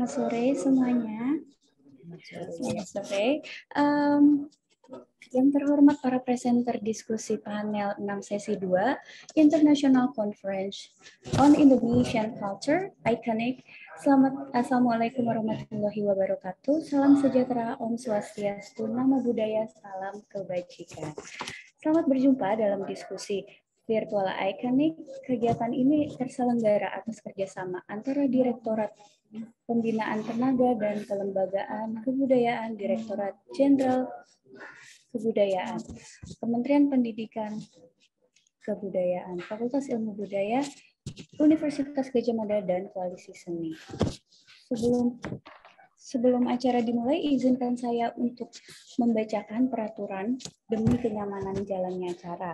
Selamat sore semuanya. Selamat sore. Yang terhormat para presenter diskusi panel 6 sesi 2, International Conference on Indonesian Culture, Iconic. Assalamualaikum warahmatullahi wabarakatuh. Salam sejahtera, Om Swastiastu, Namo Buddhaya, salam kebajikan. Selamat berjumpa dalam diskusi virtual Iconic. Kegiatan ini terselenggara atas kerjasama antara Direktorat Pembinaan Tenaga dan Kelembagaan Kebudayaan, Direktorat Jenderal Kebudayaan, Kementerian Pendidikan Kebudayaan, Fakultas Ilmu Budaya, Universitas Gadjah Mada, dan Koalisi Seni. Sebelum acara dimulai, izinkan saya untuk membacakan peraturan demi kenyamanan jalannya acara.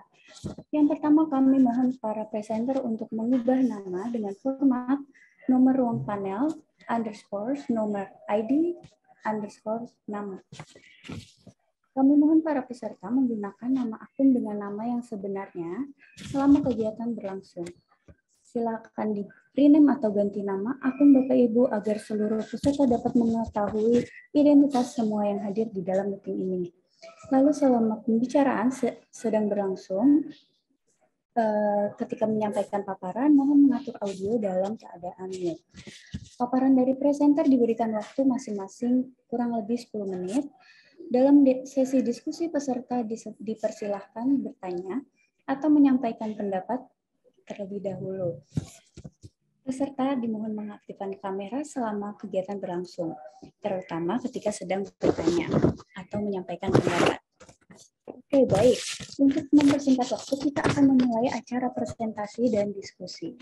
Yang pertama, kami mohon para presenter untuk mengubah nama dengan format nomor ruang panel, nomor ID, nama. Kami mohon para peserta menggunakan nama akun dengan nama yang sebenarnya selama kegiatan berlangsung. Silakan di-rename atau ganti nama akun Bapak Ibu agar seluruh peserta dapat mengetahui identitas semua yang hadir di dalam meeting ini. Lalu selama pembicaraan sedang berlangsung, ketika menyampaikan paparan, mohon mengatur audio dalam keadaan mute. Paparan dari presenter diberikan waktu masing-masing kurang lebih 10 menit. Dalam sesi diskusi, peserta dipersilahkan bertanya atau menyampaikan pendapat terlebih dahulu. Peserta dimohon mengaktifkan kamera selama kegiatan berlangsung, terutama ketika sedang bertanya atau menyampaikan pendapat. Oke, baik. Untuk mempersingkat waktu, kita akan memulai acara presentasi dan diskusi.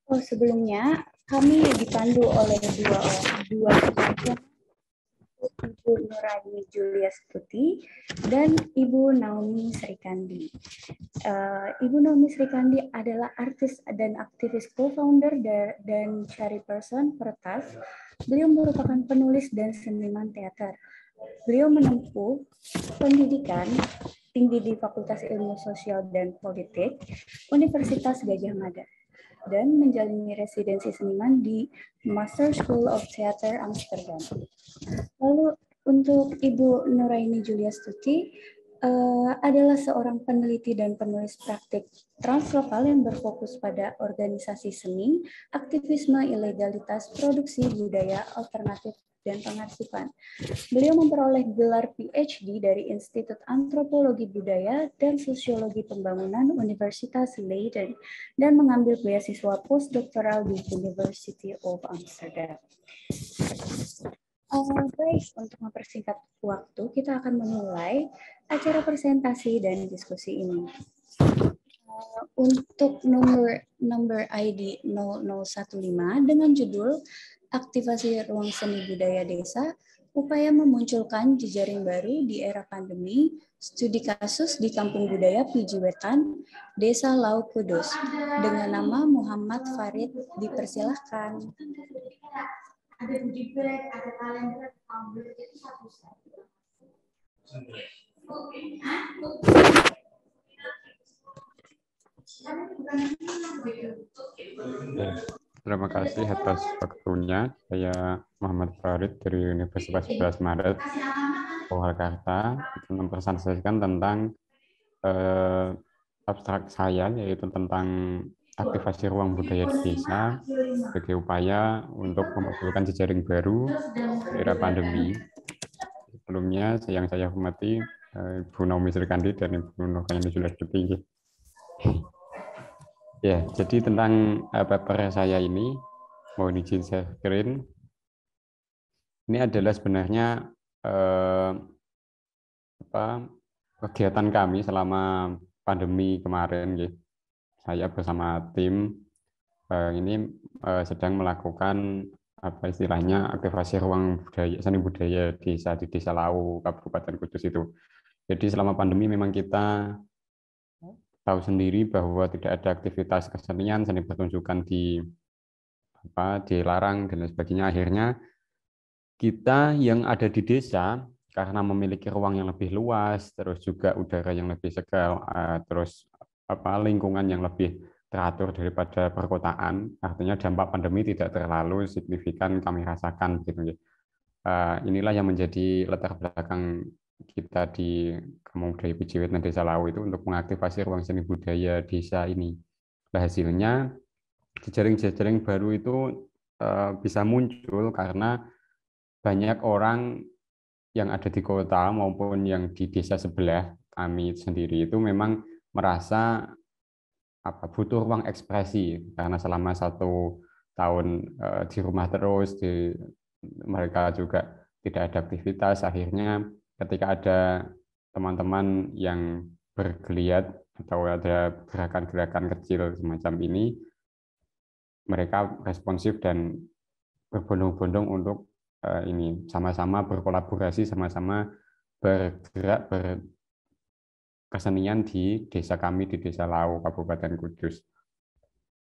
Sebelumnya, kami dipandu oleh dua pengajar, Ibu Nuraini Julia Stuti dan Ibu Naomi Srikandi. Ibu Naomi Srikandi adalah artis dan aktivis co-founder dan chairperson Pertas. Beliau merupakan penulis dan seniman teater. Beliau menempuh pendidikan tinggi di Fakultas Ilmu Sosial dan Politik Universitas Gadjah Mada dan menjalani residensi seniman di Master School of Theater Amsterdam. Lalu untuk Ibu Nuraini Julia Stuti adalah seorang peneliti dan penulis praktik translokal yang berfokus pada organisasi seni, aktivisme, ilegalitas, produksi budaya alternatif, dan pengarsipan. Beliau memperoleh gelar PhD dari Institut Antropologi Budaya dan Sosiologi Pembangunan Universitas Leiden dan mengambil beasiswa postdoktoral di University of Amsterdam. Baik, untuk mempersingkat waktu, kita akan memulai acara presentasi dan diskusi ini. Untuk nomor ID 0015 dengan judul Aktivasi Ruang Seni Budaya Desa, upaya memunculkan jejaring baru di era pandemi, studi kasus di Kampung Budaya Piji Wetan, Desa Lau Kudus, dengan nama Muhammad Farid, dipersilahkan. Ada goodie bag, ada kalender, itu satu set. Terima kasih atas waktunya. Saya Muhammad Farid dari Universitas 11 Maret, Purwakarta, mempresentasikan tentang abstrak saya, yaitu tentang aktivasi ruang budaya di desa sebagai upaya untuk memunculkan jejaring baru di era pandemi. Sebelumnya, yang saya hormati Ibu Naomi Srikandi dan Ibu Nuraini Julia Stuti. Ya, jadi tentang paper saya ini, mohon izin share screen. Ini adalah sebenarnya kegiatan kami selama pandemi kemarin. Ya. Saya bersama tim ini sedang melakukan istilahnya aktivasi ruang budaya, seni budaya desa di Desa Lau, Kabupaten Kudus itu. Jadi selama pandemi memang kita tahu sendiri bahwa tidak ada aktivitas kesenian, seni pertunjukan dilarang dan lain sebagainya. Akhirnya kita yang ada di desa karena memiliki ruang yang lebih luas, terus juga udara yang lebih segar, terus lingkungan yang lebih teratur daripada perkotaan. Artinya dampak pandemi tidak terlalu signifikan kami rasakan gitu. Inilah yang menjadi latar belakang kita di Kampung Budaya Piji Wetan Desa Lau itu untuk mengaktifasi ruang seni budaya desa ini. Nah, hasilnya jejaring-jejaring baru itu bisa muncul karena banyak orang yang ada di kota maupun yang di desa sebelah kami sendiri itu memang merasa butuh ruang ekspresi karena selama 1 tahun di rumah terus, mereka juga tidak ada aktivitas. Akhirnya ketika ada teman-teman yang bergeliat atau ada gerakan-gerakan kecil semacam ini, mereka responsif dan berbondong-bondong untuk ini sama-sama berkolaborasi, sama-sama bergerak berkesenian di desa kami, di Desa Lau, Kabupaten Kudus.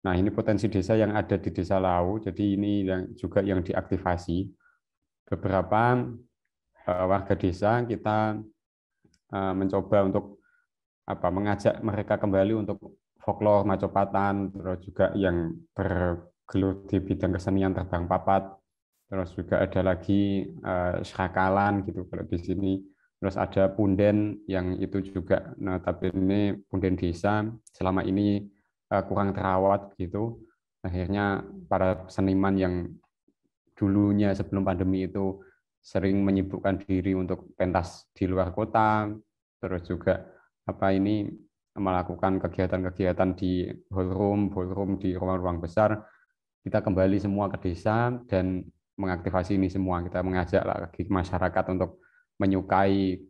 Nah, ini potensi desa yang ada di Desa Lau, jadi ini yang juga yang diaktifasi. Beberapa warga desa kita mencoba untuk mengajak mereka kembali untuk folklore Majapahit, terus juga yang bergelut di bidang kesenian terbang papat, terus juga ada lagi serakalan gitu kalau di sini, terus ada punden yang itu juga notabene punden desa selama ini kurang terawat gitu. Akhirnya para seniman yang dulunya sebelum pandemi itu sering menyibukkan diri untuk pentas di luar kota, terus juga melakukan kegiatan-kegiatan di ballroom di ruang-ruang besar. Kita kembali semua ke desa dan mengaktifasi ini semua. Kita mengajak lagi masyarakat untuk menyukai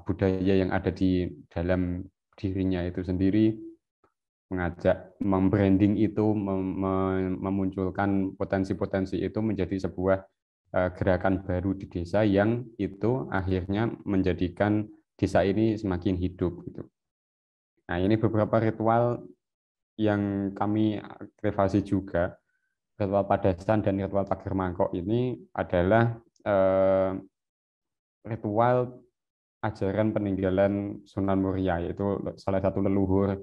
budaya yang ada di dalam dirinya itu sendiri, mengajak membranding itu, memunculkan potensi-potensi itu menjadi sebuah gerakan baru di desa yang itu akhirnya menjadikan desa ini semakin hidup gitu. Nah, ini beberapa ritual yang kami aktifasi juga. Ritual Padasan dan ritual Pager Mangkok ini adalah ritual ajaran peninggalan Sunan Muria, yaitu salah satu leluhur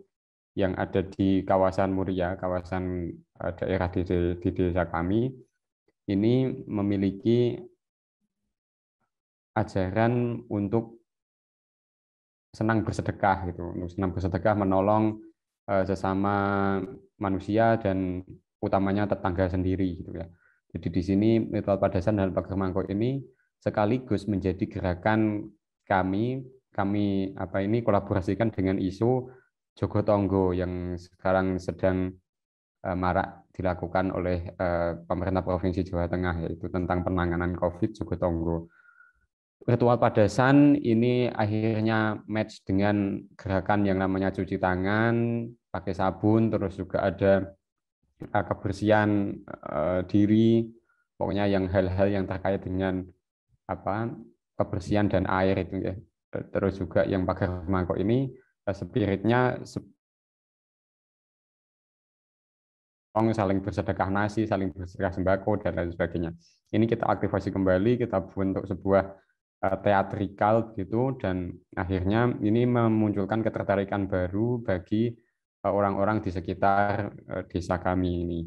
yang ada di kawasan Muria, kawasan daerah di desa kami. Ini memiliki ajaran untuk senang bersedekah gitu, untuk senang bersedekah menolong sesama manusia dan utamanya tetangga sendiri gitu ya. Jadi di sini ritual Padasan dan Pager Mangkok ini sekaligus menjadi gerakan kami kolaborasikan dengan isu Jogotongo yang sekarang sedang marak dilakukan oleh pemerintah Provinsi Jawa Tengah, yaitu tentang penanganan COVID Jogotongo. Ritual Padasan ini akhirnya match dengan gerakan yang namanya cuci tangan, pakai sabun, terus juga ada kebersihan diri, pokoknya yang hal-hal yang terkait dengan kebersihan dan air itu ya. Terus juga yang Pager Mangkok ini spiritnya saling bersedekah nasi, saling bersedekah sembako dan lain sebagainya. Ini kita aktifasi kembali, kita bentuk sebuah teatrikal gitu, dan akhirnya ini memunculkan ketertarikan baru bagi orang-orang di sekitar desa kami ini.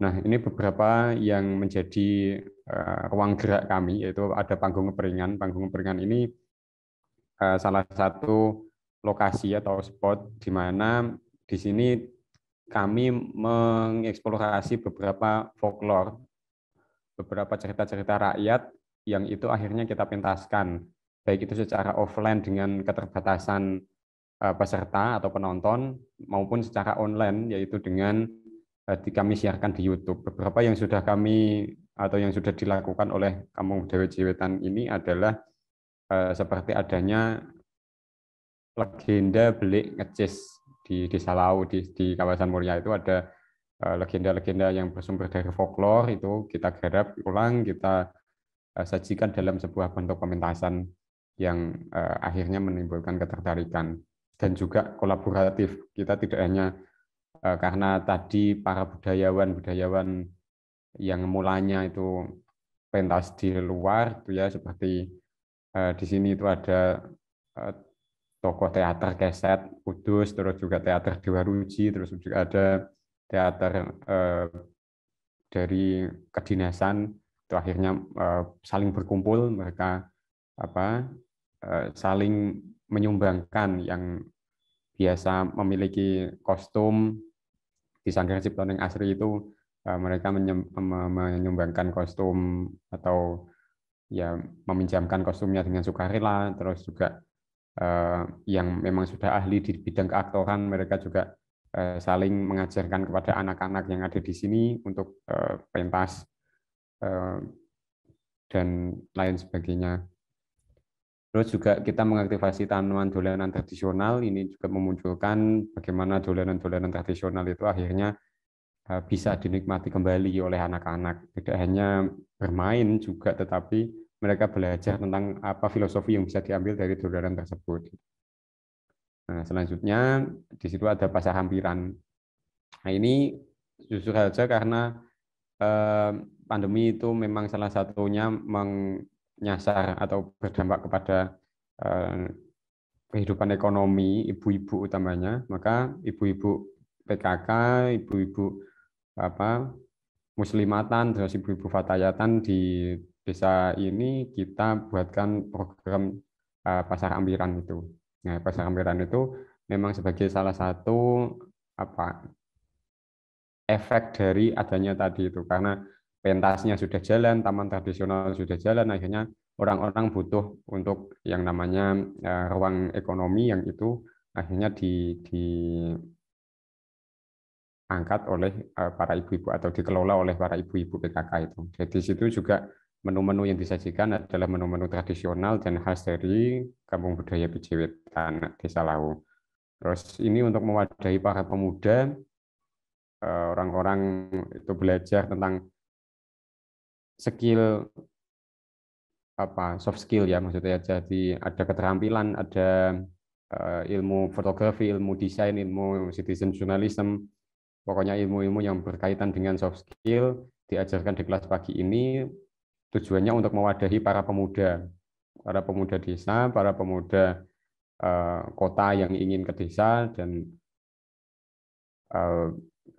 Nah, ini beberapa yang menjadi ruang gerak kami, yaitu ada panggung ngeperingan. Panggung ngeperingan ini salah satu lokasi atau spot di mana di sini kami mengeksplorasi beberapa folklore, beberapa cerita-cerita rakyat yang itu akhirnya kita pentaskan, baik itu secara offline dengan keterbatasan peserta atau penonton, maupun secara online, yaitu dengan kami siarkan di YouTube. Beberapa yang sudah kami atau yang sudah dilakukan oleh Kampung Budaya Piji Wetan ini adalah seperti adanya legenda belik ngecis di Desa Lau, di kawasan Muria itu ada legenda-legenda yang bersumber dari folklore, itu kita garap ulang, kita sajikan dalam sebuah bentuk pementasan yang akhirnya menimbulkan ketertarikan dan juga kolaboratif. Kita tidak hanya karena tadi para budayawan yang mulanya itu pentas di luar itu ya, seperti di sini itu ada tokoh teater Keset Kudus, terus juga teater Dewa Ruji, terus juga ada teater dari kedinasan, itu akhirnya saling berkumpul, mereka saling menyumbangkan yang biasa memiliki kostum di Sanggar Ciptoneng Asri itu, mereka menyumbangkan kostum atau ya meminjamkan kostumnya dengan sukarela, terus juga yang memang sudah ahli di bidang keaktoran, mereka juga saling mengajarkan kepada anak-anak yang ada di sini untuk pentas dan lain sebagainya. Terus juga kita mengaktifasi tanaman dolanan tradisional, ini juga memunculkan bagaimana dolanan-dolanan tradisional itu akhirnya bisa dinikmati kembali oleh anak-anak. Tidak hanya bermain juga, tetapi mereka belajar tentang apa filosofi yang bisa diambil dari dolanan tersebut. Nah, selanjutnya di situ ada pasar hampiran. Nah, ini justru saja karena pandemi itu memang salah satunya menyasar atau berdampak kepada kehidupan ekonomi ibu-ibu utamanya, maka ibu-ibu PKK, ibu-ibu muslimatan, terus ibu-ibu fatayatan di desa ini kita buatkan program pasar ampiran itu. Nah, pasar ampiran itu memang sebagai salah satu efek dari adanya tadi itu, karena pentasnya sudah jalan, taman tradisional sudah jalan, akhirnya orang-orang butuh untuk yang namanya ruang ekonomi yang itu akhirnya diangkat oleh para ibu-ibu atau dikelola oleh para ibu-ibu PKK itu. Jadi di situ juga menu-menu yang disajikan adalah menu-menu tradisional dan khas dari Kampung Budaya Pijewetan, Desa Lawu. Terus ini untuk mewadahi para pemuda, orang-orang itu belajar tentang skill soft skill ya, maksudnya jadi ada keterampilan, ada ilmu fotografi, ilmu desain, ilmu citizen journalism, pokoknya ilmu-ilmu yang berkaitan dengan soft skill diajarkan di kelas pagi ini, tujuannya untuk mewadahi para pemuda desa, para pemuda kota yang ingin ke desa, dan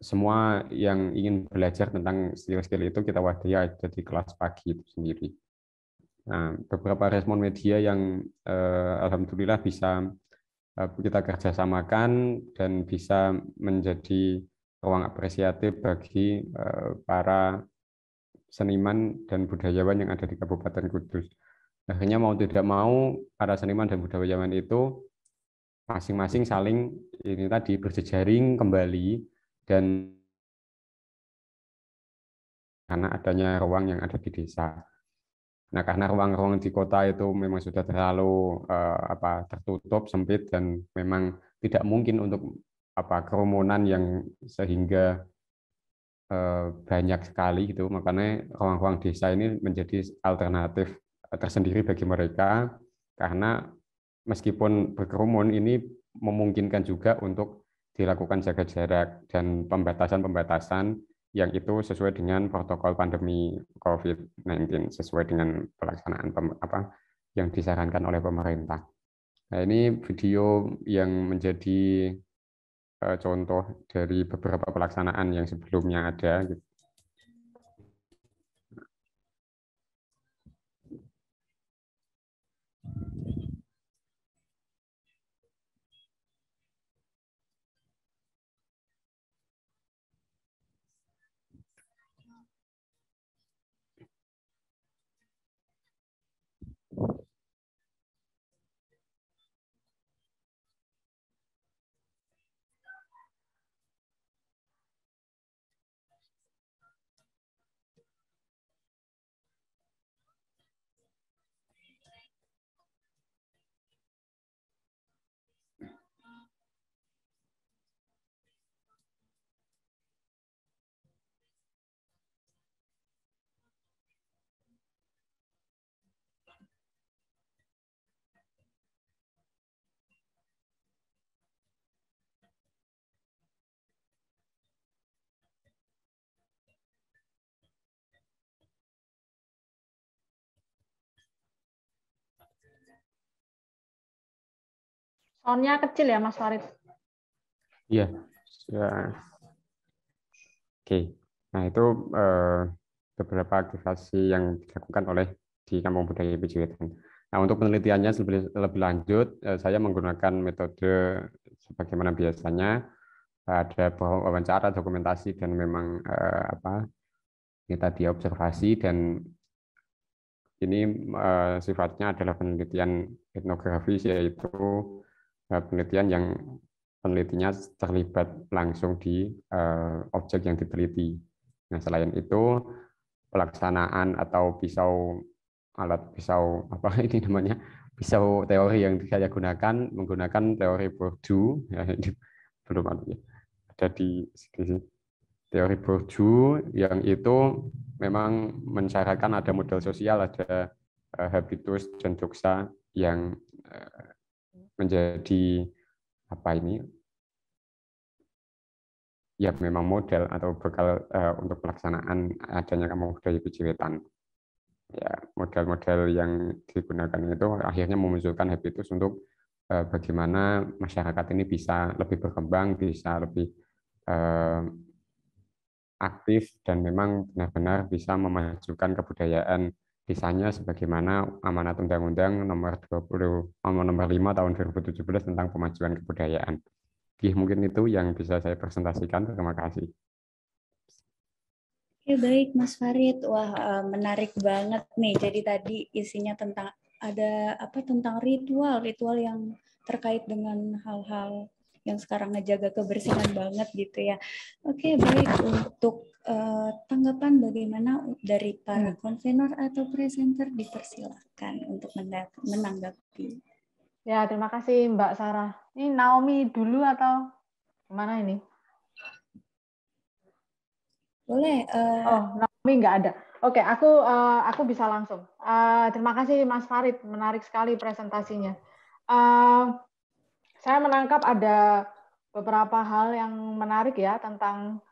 semua yang ingin belajar tentang skill-skill itu kita wadahi ada di kelas pagi itu sendiri. Nah, beberapa respon media yang alhamdulillah bisa kita kerjasamakan dan bisa menjadi ruang apresiatif bagi para seniman dan budayawan yang ada di Kabupaten Kudus. Akhirnya mau tidak mau para seniman dan budayawan itu masing-masing saling ini tadi berjejaring kembali, dan karena adanya ruang yang ada di desa. Nah, karena ruang-ruang di kota itu memang sudah terlalu tertutup, sempit, dan memang tidak mungkin untuk kerumunan yang sehingga banyak sekali gitu. Makanya ruang-ruang desa ini menjadi alternatif tersendiri bagi mereka, karena meskipun berkerumun ini memungkinkan juga untuk dilakukan jaga jarak dan pembatasan-pembatasan yang itu sesuai dengan protokol pandemi COVID-19, sesuai dengan pelaksanaan yang disarankan oleh pemerintah. Nah, ini video yang menjadi contoh dari beberapa pelaksanaan yang sebelumnya ada. Soundnya kecil ya, Mas Farid. Iya. Ya. Oke. Nah, itu beberapa aktivasi yang dilakukan oleh di Kampung Budaya Ibu Wetan. Nah, untuk penelitiannya lebih lanjut, saya menggunakan metode sebagaimana biasanya, ada wawancara, dokumentasi, dan memang ini tadi observasi, dan ini sifatnya adalah penelitian etnografis, yaitu penelitian yang penelitinya terlibat langsung di objek yang diteliti. Nah, selain itu pelaksanaan atau alat pisau apa ini namanya, pisau teori yang saya gunakan menggunakan teori Bourdieu, ya, ini belum ada di sini. Teori Bourdieu yang itu memang mensyaratkan ada model sosial, ada habitus dan doxa yang menjadi ya memang model atau bekal untuk pelaksanaan adanya Kampung Budaya Ibu Wetan. Ya, model-model yang digunakan itu akhirnya memunculkan habitus untuk bagaimana masyarakat ini bisa lebih berkembang, bisa lebih aktif, dan memang benar-benar bisa memajukan kebudayaan desanya sebagaimana amanat Undang-Undang nomor 5 tahun 2017 tentang pemajuan kebudayaan. Oke, mungkin itu yang bisa saya presentasikan. Terima kasih. Oke, baik Mas Farid. Wah, menarik banget nih. Jadi tadi isinya tentang tentang ritual yang terkait dengan hal-hal yang sekarang ngejaga kebersihan banget gitu ya. Oke, baik, untuk tanggapan bagaimana dari para konvenor atau presenter, dipersilakan untuk menanggapi. Ya, terima kasih Mbak Sarah. Ini Naomi dulu atau gimana ini? Boleh. Oh, Naomi nggak ada. Oke, aku bisa langsung. Terima kasih Mas Farid, menarik sekali presentasinya. Saya menangkap ada beberapa hal yang menarik ya tentang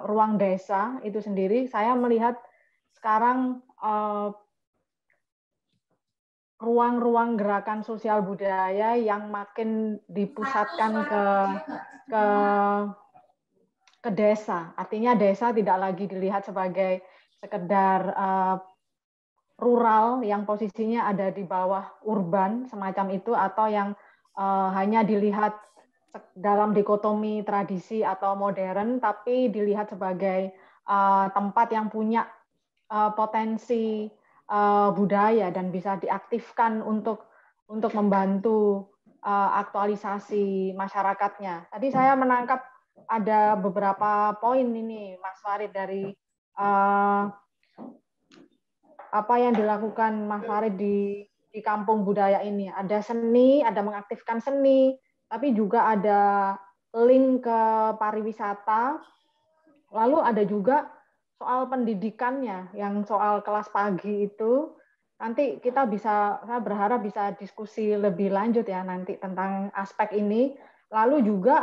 ruang desa itu sendiri. Saya melihat sekarang ruang-ruang gerakan sosial budaya yang makin dipusatkan ke desa. Artinya desa tidak lagi dilihat sebagai sekedar rural yang posisinya ada di bawah urban semacam itu, atau yang hanya dilihat dalam dikotomi tradisi atau modern, tapi dilihat sebagai tempat yang punya potensi budaya dan bisa diaktifkan untuk membantu aktualisasi masyarakatnya. Tadi saya menangkap ada beberapa poin ini, Mas Farid, dari apa yang dilakukan Mas Farid di kampung budaya ini. Ada seni, ada mengaktifkan seni, tapi juga ada link ke pariwisata. Lalu ada juga soal pendidikannya, yang soal kelas pagi itu. Nanti saya berharap bisa diskusi lebih lanjut ya nanti tentang aspek ini. Lalu juga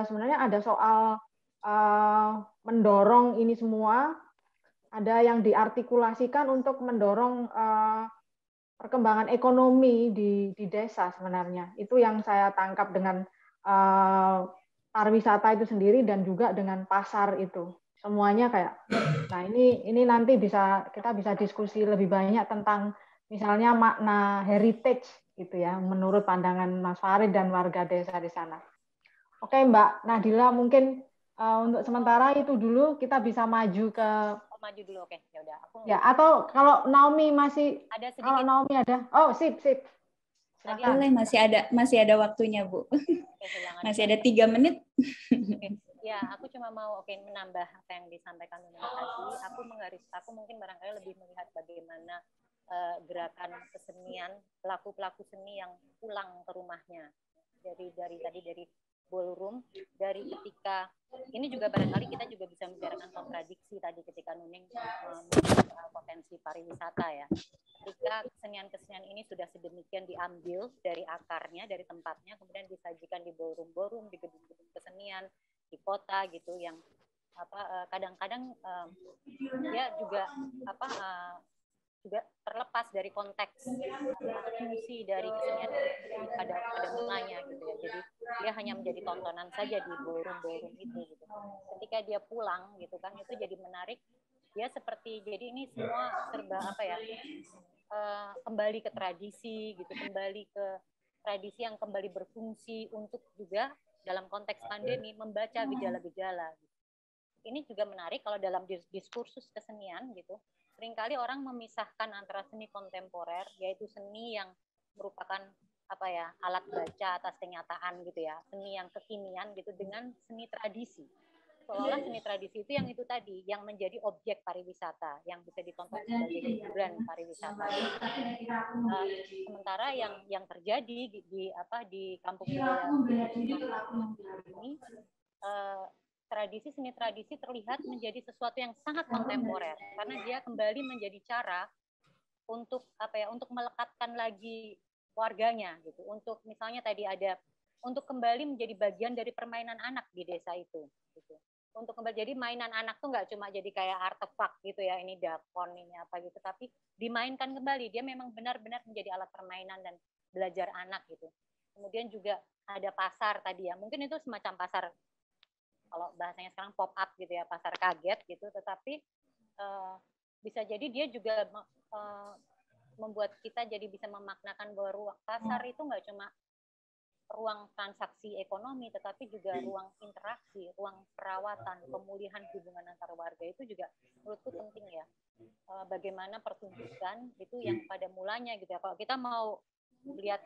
sebenarnya ada soal mendorong ini semua, ada yang diartikulasikan untuk mendorong perkembangan ekonomi di desa sebenarnya. Itu yang saya tangkap dengan pariwisata itu sendiri dan juga dengan pasar itu. Semuanya kayak, nah ini nanti kita bisa diskusi lebih banyak tentang misalnya makna heritage gitu ya, menurut pandangan Mas Farid dan warga desa di sana. Oke Mbak Nadila, mungkin untuk sementara itu dulu, kita bisa maju ke maju dulu. Oke, ya udah aku ya, atau kalau Naomi masih ada sedikit. Kalau Naomi ada, oh sip. Boleh, masih ada waktunya Bu. Masih ada 3 menit. Ya, aku cuma mau menambah apa yang disampaikan tadi. Aku mungkin barangkali lebih melihat bagaimana gerakan kesenian, pelaku seni yang pulang ke rumahnya dari ballroom, dari ketika ini juga barangkali kita juga bisa membicarakan kontradiksi tadi ketika Nuning potensi pariwisata ya. Ketika kesenian ini sudah sedemikian diambil dari akarnya, dari tempatnya, kemudian disajikan di ballroom, di gedung-gedung kesenian di kota gitu, yang kadang-kadang ya juga juga terlepas dari konteks fungsi dari kesenian pada mulanya gitu ya. Jadi dia hanya menjadi tontonan saja di ballroom itu gitu. Ketika dia pulang gitu kan, itu jadi menarik. Dia seperti, jadi ini semua serba kembali ke tradisi gitu, kembali ke tradisi yang kembali berfungsi untuk juga dalam konteks pandemi membaca gejala-gejala. Ini juga menarik kalau dalam diskursus kesenian gitu. Seringkali orang memisahkan antara seni kontemporer, yaitu seni yang merupakan alat baca atas kenyataan gitu ya, seni yang kekinian gitu, dengan seni tradisi. Seolah seni tradisi itu tadi, yang menjadi objek pariwisata, yang bisa ditonton sebagai hiburan pariwisata. Sementara yang terjadi di kampung budaya ini, seni tradisi terlihat menjadi sesuatu yang sangat kontemporer, karena dia kembali menjadi cara untuk untuk melekatkan lagi warganya gitu, untuk misalnya tadi untuk kembali menjadi bagian dari permainan anak di desa itu gitu. Untuk kembali jadi mainan anak tuh nggak cuma jadi kayak artefak gitu ya, ini dakon ini apa gitu, tapi dimainkan kembali. Dia memang benar-benar menjadi alat permainan dan belajar anak gitu. Kemudian juga ada pasar tadi ya, mungkin itu semacam pasar, kalau bahasanya sekarang pop up gitu ya, pasar kaget gitu, tetapi bisa jadi dia juga membuat kita jadi bisa memaknakan bahwa ruang pasar itu nggak cuma ruang transaksi ekonomi, tetapi juga ruang interaksi, ruang perawatan, pemulihan hubungan antar warga. Itu juga menurutku penting ya. Bagaimana pertunjukan itu yang pada mulanya gitu ya. Kalau kita mau lihat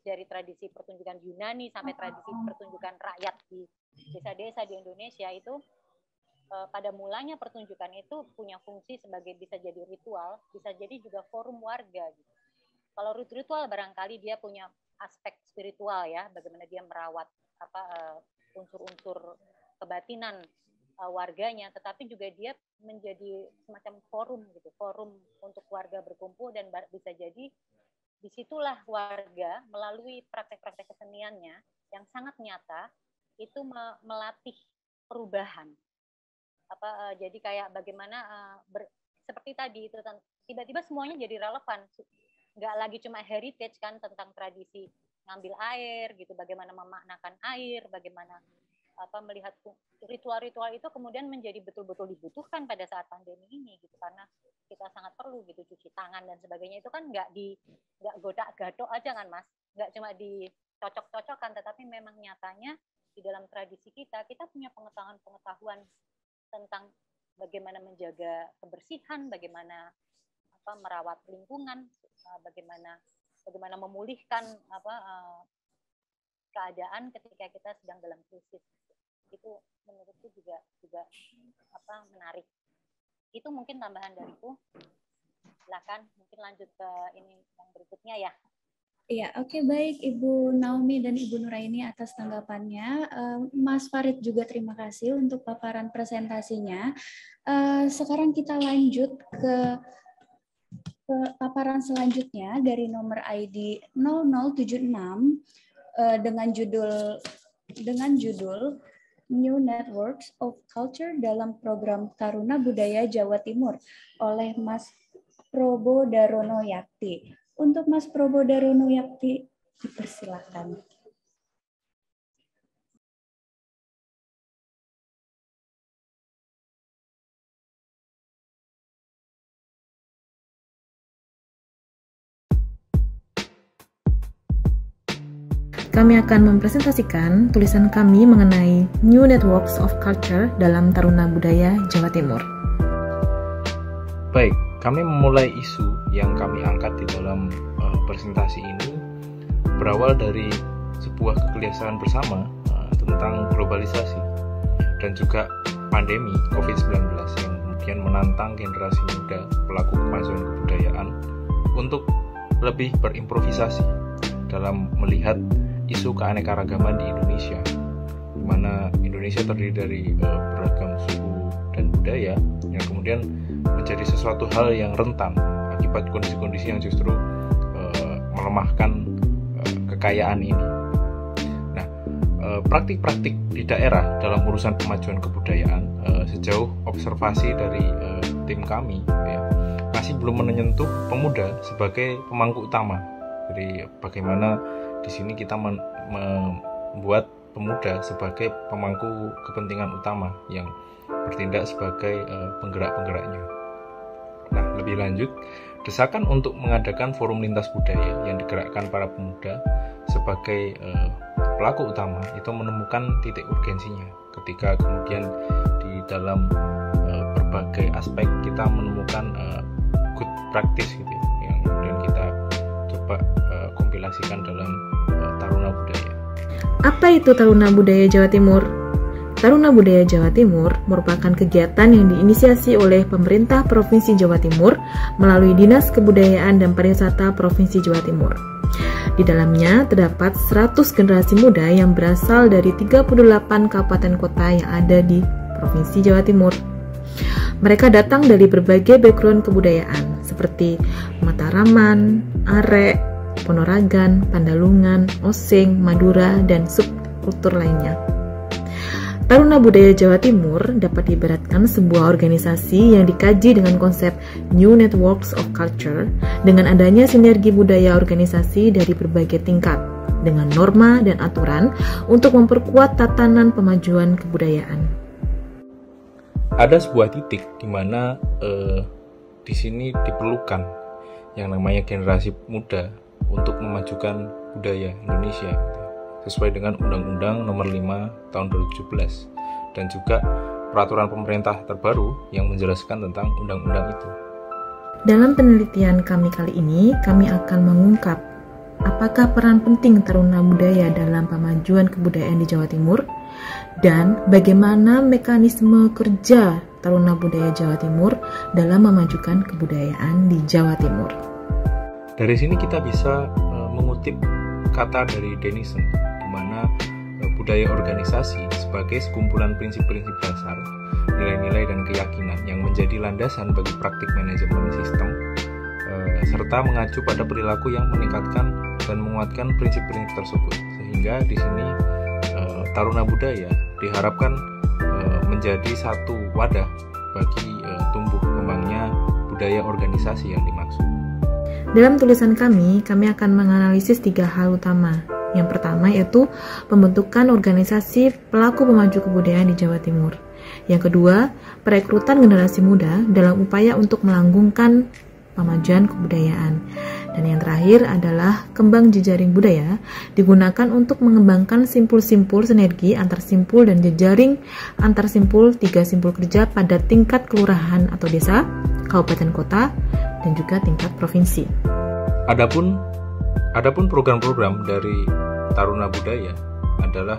dari tradisi pertunjukan Yunani sampai tradisi pertunjukan rakyat di desa-desa di Indonesia itu, pada mulanya pertunjukan itu punya fungsi sebagai bisa jadi ritual, bisa jadi juga forum warga gitu. Kalau ritual barangkali dia punya aspek spiritual ya, bagaimana dia merawat unsur-unsur kebatinan warganya, tetapi juga dia menjadi semacam forum gitu, forum untuk warga berkumpul, dan bisa jadi disitulah warga melalui praktek-praktek keseniannya yang sangat nyata itu melatih perubahan. Jadi kayak bagaimana seperti tadi itu tiba-tiba semuanya jadi relevan, nggak lagi cuma heritage kan tentang tradisi ngambil air gitu, bagaimana memaknakan air, bagaimana melihat ritual-ritual itu kemudian menjadi betul-betul dibutuhkan pada saat pandemi ini gitu, karena kita sangat perlu gitu cuci tangan dan sebagainya. Itu kan nggak godak-gadok aja kan Mas, nggak cuma dicocok-cocokkan, tetapi memang nyatanya di dalam tradisi kita punya pengetahuan tentang bagaimana menjaga kebersihan, bagaimana merawat lingkungan, bagaimana memulihkan keadaan ketika kita sedang dalam krisis. Itu menurutku juga menarik. Itu mungkin tambahan dariku. Silakan mungkin lanjut ke ini yang berikutnya ya. Iya, oke, baik Ibu Naomi dan Ibu Nuraini atas tanggapannya. Mas Farid juga terima kasih untuk paparan presentasinya. Sekarang kita lanjut ke paparan selanjutnya dari nomor ID 0076 dengan judul New Networks of Culture dalam program Taruna Budaya Jawa Timur oleh Mas Probo Darono Yakti. Untuk Mas Probo Darono Yakti, dipersilakan. Kami akan mempresentasikan tulisan kami mengenai New Networks of Culture dalam Taruna Budaya Jawa Timur. Baik, kami memulai isu yang kami angkat di dalam presentasi ini berawal dari sebuah kegelisahan bersama tentang globalisasi dan juga pandemi COVID-19 yang kemudian menantang generasi muda pelaku kemajuan kebudayaan untuk lebih berimprovisasi dalam melihat isu keanekaragaman di Indonesia, di mana Indonesia terdiri dari beragam suku dan budaya yang kemudian menjadi sesuatu hal yang rentan akibat kondisi-kondisi yang justru melemahkan kekayaan ini. Nah, praktik-praktik di daerah dalam urusan kemajuan kebudayaan sejauh observasi dari tim kami, ya, masih belum menyentuh pemuda sebagai pemangku utama. Jadi bagaimana di sini kita membuat pemuda sebagai pemangku kepentingan utama yang bertindak sebagai penggerak-penggeraknya. Nah, lebih lanjut, desakan untuk mengadakan forum lintas budaya yang digerakkan para pemuda sebagai pelaku utama itu menemukan titik urgensinya ketika kemudian di dalam berbagai aspek kita menemukan good practice gitu ya, yang kemudian kita coba kompilasikan dalam Taruna Budaya. Apa itu Taruna Budaya Jawa Timur? Taruna Budaya Jawa Timur merupakan kegiatan yang diinisiasi oleh pemerintah Provinsi Jawa Timur melalui Dinas Kebudayaan dan Pariwisata Provinsi Jawa Timur. Di dalamnya terdapat 100 generasi muda yang berasal dari 38 kabupaten kota yang ada di Provinsi Jawa Timur. Mereka datang dari berbagai background kebudayaan seperti Mataraman, Arek, Ponorogan, Pandalungan, Osing, Madura, dan subkultur lainnya. Taruna Budaya Jawa Timur dapat diibaratkan sebuah organisasi yang dikaji dengan konsep New Networks of Culture dengan adanya sinergi budaya organisasi dari berbagai tingkat dengan norma dan aturan untuk memperkuat tatanan pemajuan kebudayaan. Ada sebuah titik di mana di sini diperlukan yang namanya generasi muda untuk memajukan budaya Indonesia sesuai dengan Undang-Undang Nomor 5 Tahun 2017 dan juga peraturan pemerintah terbaru yang menjelaskan tentang undang-undang itu. Dalam penelitian kami kali ini, kami akan mengungkap apakah peran penting Taruna Budaya dalam pemajuan kebudayaan di Jawa Timur dan bagaimana mekanisme kerja Taruna Budaya Jawa Timur dalam memajukan kebudayaan di Jawa Timur. Dari sini kita bisa mengutip kata dari Denison, di mana budaya organisasi sebagai sekumpulan prinsip-prinsip dasar, nilai-nilai dan keyakinan yang menjadi landasan bagi praktik manajemen sistem, serta mengacu pada perilaku yang meningkatkan dan menguatkan prinsip-prinsip tersebut. Sehingga di sini Taruna Budaya diharapkan menjadi satu wadah bagi tumbuh kembangnya budaya organisasi yang dimaksud. Dalam tulisan kami akan menganalisis 3 hal utama. Yang pertama yaitu pembentukan organisasi pelaku pemaju kebudayaan di Jawa Timur. Yang kedua, perekrutan generasi muda dalam upaya untuk melanggengkan pemajuan kebudayaan. Dan yang terakhir adalah kembang jejaring budaya digunakan untuk mengembangkan simpul-simpul sinergi antar simpul dan jejaring antar simpul 3 simpul kerja pada tingkat kelurahan atau desa, kabupaten kota, dan juga tingkat provinsi. Adapun program-program dari Taruna Budaya adalah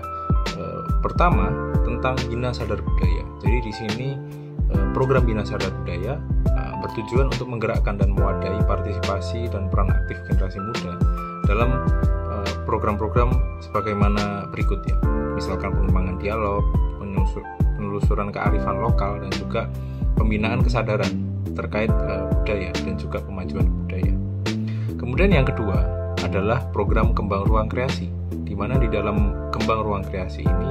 pertama tentang Bina Sadar Budaya. Jadi di sini program Bina Sadar Budaya bertujuan untuk menggerakkan dan mewadahi partisipasi dan peran aktif generasi muda dalam program-program sebagaimana berikut ya. Misalkan pengembangan dialog, penelusuran kearifan lokal, dan juga pembinaan kesadaran terkait budaya dan juga pemajuan budaya. Kemudian yang kedua adalah program Kembang Ruang Kreasi, di mana di dalam Kembang Ruang Kreasi ini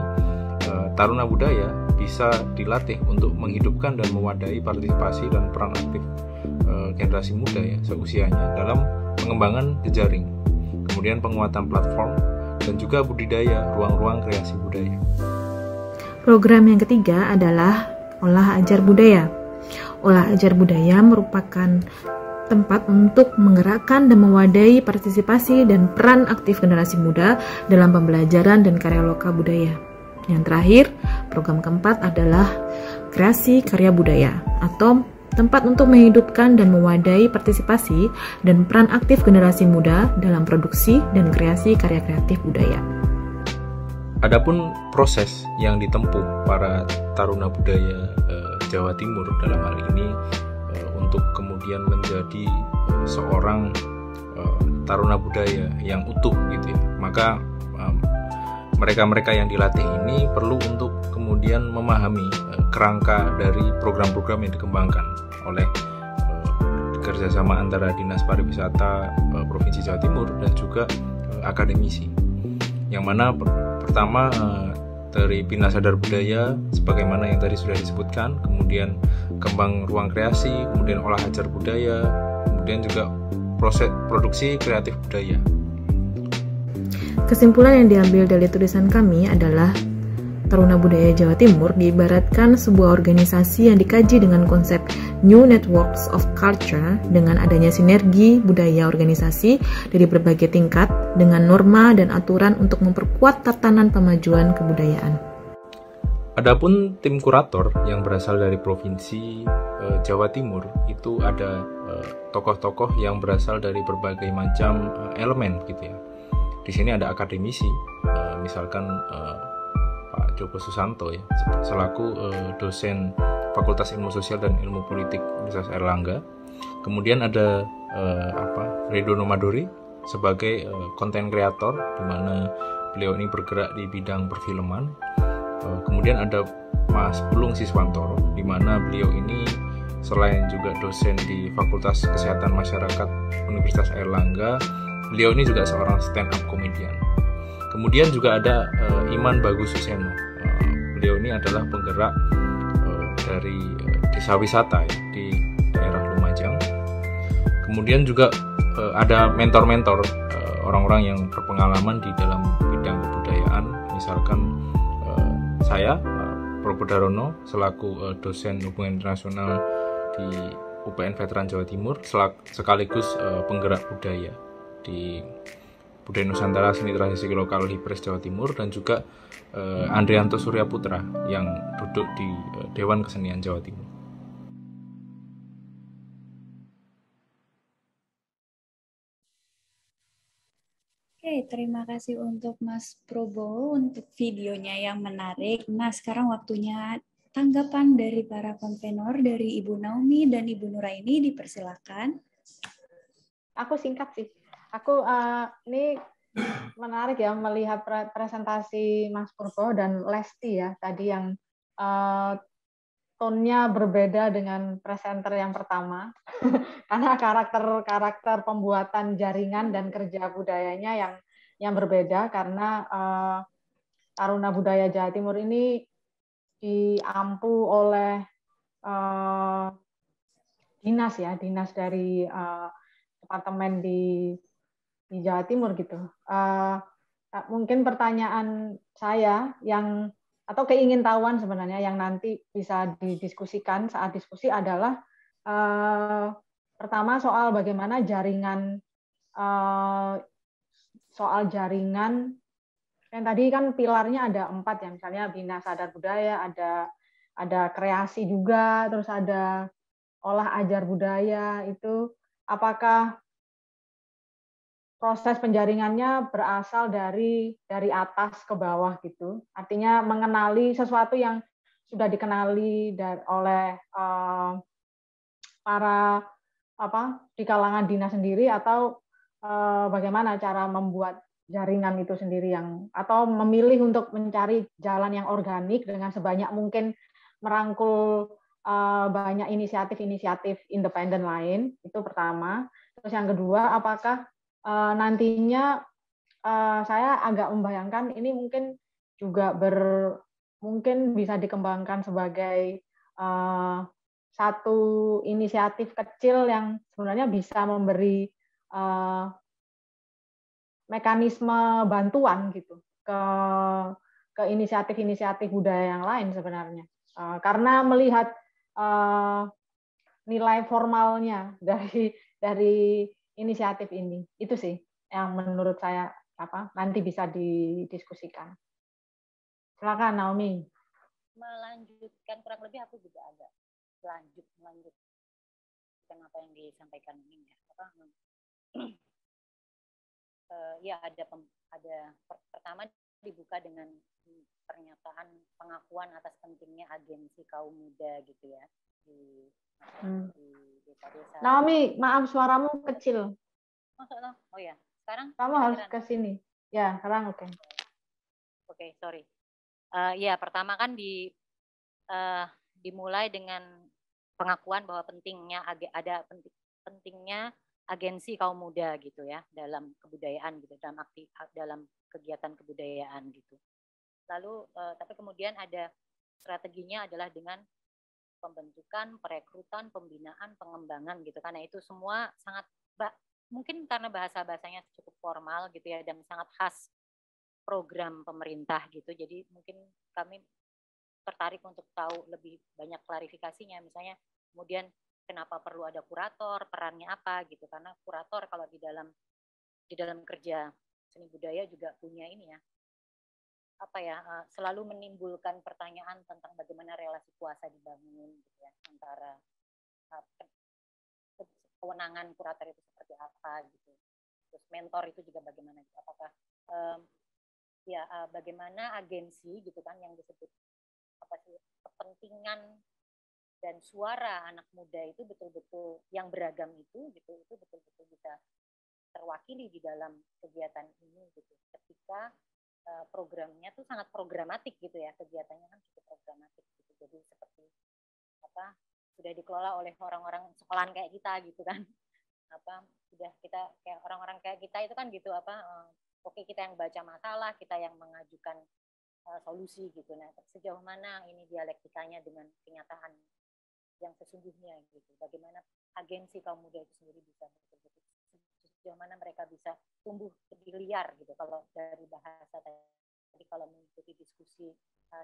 Taruna Budaya bisa dilatih untuk menghidupkan dan mewadahi partisipasi dan peran aktif generasi muda ya seusianya dalam pengembangan jejaring, kemudian penguatan platform, dan juga budidaya ruang-ruang kreasi budaya. Program yang ketiga adalah Olah Ajar Budaya. Olah Ajar Budaya merupakan tempat untuk menggerakkan dan mewadahi partisipasi dan peran aktif generasi muda dalam pembelajaran dan karya lokal budaya. Yang terakhir, program keempat adalah Kreasi Karya Budaya atau tempat untuk menghidupkan dan mewadahi partisipasi dan peran aktif generasi muda dalam produksi dan kreasi karya kreatif budaya. Adapun proses yang ditempuh para Taruna Budaya Jawa Timur dalam hal ini untuk kemudian menjadi seorang Taruna Budaya yang utuh gitu ya, maka mereka-mereka yang dilatih ini perlu untuk kemudian memahami kerangka dari program-program yang dikembangkan oleh kerjasama antara Dinas Pariwisata Provinsi Jawa Timur dan juga akademisi. Yang mana pertama dari Bina Sadar Budaya sebagaimana yang tadi sudah disebutkan, kemudian kembang ruang kreasi, kemudian olah ajar budaya, kemudian juga proses produksi kreatif budaya. Kesimpulan yang diambil dari tulisan kami adalah Taruna Budaya Jawa Timur diibaratkan sebuah organisasi yang dikaji dengan konsep New Networks of Culture dengan adanya sinergi budaya organisasi dari berbagai tingkat dengan norma dan aturan untuk memperkuat tatanan pemajuan kebudayaan. Adapun tim kurator yang berasal dari Provinsi Jawa Timur itu ada tokoh-tokoh yang berasal dari berbagai macam elemen gitu ya. Di sini ada akademisi, misalkan Pak Joko Susanto ya, selaku dosen Fakultas Ilmu Sosial dan Ilmu Politik Universitas Airlangga. Kemudian ada Redono Madori sebagai konten kreator, di mana beliau ini bergerak di bidang perfilman. Kemudian ada Mas Pulung Siswantoro, di mana beliau ini selain juga dosen di Fakultas Kesehatan Masyarakat Universitas Airlangga, beliau ini juga seorang stand-up comedian. Kemudian juga ada Iman Bagus Suseno. Beliau ini adalah penggerak dari desa wisata ya, di daerah Lumajang. Kemudian juga ada mentor-mentor orang-orang yang berpengalaman di dalam bidang kebudayaan. Misalkan saya, Prof. Darono, selaku dosen hubungan internasional di UPN Veteran Jawa Timur, sekaligus penggerak budaya di Budaya Nusantara Seni Tradisi Lokal Hipres Jawa Timur, dan juga Andrianto Surya Putra yang duduk di Dewan Kesenian Jawa Timur. Oke, terima kasih untuk Mas Probo untuk videonya yang menarik. Nah, sekarang waktunya tanggapan dari para konvenor, dari Ibu Naomi dan Ibu Nuraini, dipersilakan. Aku singkat sih. Aku ini menarik ya melihat presentasi Mas Purbo dan Lesti ya tadi yang tone-nya berbeda dengan presenter yang pertama karena karakter pembuatan jaringan dan kerja budayanya yang berbeda, karena Taruna Budaya Jawa Timur ini diampu oleh dinas dari departemen di Jawa Timur gitu. Mungkin pertanyaan saya atau keingintahuan sebenarnya yang nanti bisa didiskusikan saat diskusi adalah pertama soal bagaimana jaringan yang tadi kan pilarnya ada 4 ya, misalnya Bina Sadar Budaya, ada kreasi juga, terus ada olah ajar budaya. Itu apakah proses penjaringannya berasal dari atas ke bawah gitu, artinya mengenali sesuatu yang sudah dikenali oleh para di kalangan dinas sendiri, atau bagaimana cara membuat jaringan itu sendiri atau memilih untuk mencari jalan yang organik dengan sebanyak mungkin merangkul banyak inisiatif independen lain. Itu pertama. Terus yang kedua, apakah nantinya saya agak membayangkan ini mungkin juga mungkin bisa dikembangkan sebagai satu inisiatif kecil yang sebenarnya bisa memberi mekanisme bantuan gitu ke inisiatif budaya yang lain sebenarnya, karena melihat nilai formalnya dari inisiatif ini. Itu sih yang menurut saya nanti bisa didiskusikan. Silakan Naomi. Melanjutkan, kurang lebih aku juga agak melanjutkan apa yang disampaikan ini ya. Ya ada pertama dibuka dengan pernyataan pengakuan atas pentingnya agensi kaum muda gitu ya di desa-desa. Naomi, maaf suaramu kecil. Oh ya, sekarang kamu harus ke sini. Ya, sekarang oke. Oke, sorry. Ya, pertama kan dimulai dengan pengakuan bahwa pentingnya agensi kaum muda gitu ya dalam kebudayaan gitu, dalam kegiatan kebudayaan gitu. Lalu tapi kemudian ada strateginya adalah dengan pembentukan, perekrutan, pembinaan, pengembangan gitu. Karena itu semua sangat mungkin karena bahasanya cukup formal gitu ya, dan sangat khas program pemerintah gitu. Jadi mungkin kami tertarik untuk tahu lebih banyak klarifikasinya. Misalnya kemudian kenapa perlu ada kurator, perannya apa gitu. Karena kurator kalau di dalam kerja seni budaya juga punya ini ya, selalu menimbulkan pertanyaan tentang bagaimana relasi kuasa dibangun gitu ya, antara kewenangan kurator itu seperti apa gitu. Terus mentor itu juga bagaimana gitu. Apakah bagaimana agensi gitu kan yang disebut kepentingan dan suara anak muda itu betul-betul yang beragam itu betul-betul bisa terwakili di dalam kegiatan ini gitu. Ketika programnya tuh sangat programatik gitu ya, kegiatannya kan cukup programatik gitu. Jadi seperti sudah dikelola oleh orang-orang sekolahan kayak kita gitu kan. Sudah kita kayak orang-orang kayak kita itu kan gitu oke, kita yang baca masalah, kita yang mengajukan solusi gitu. Nah, sejauh mana ini dialektikanya dengan kenyataan yang sesungguhnya gitu. Bagaimana agensi kaum muda itu sendiri bisa betul-betul, sejauh mana mereka bisa tumbuh lebih liar gitu. Kalau dari bahasa tadi, kalau mengikuti diskusi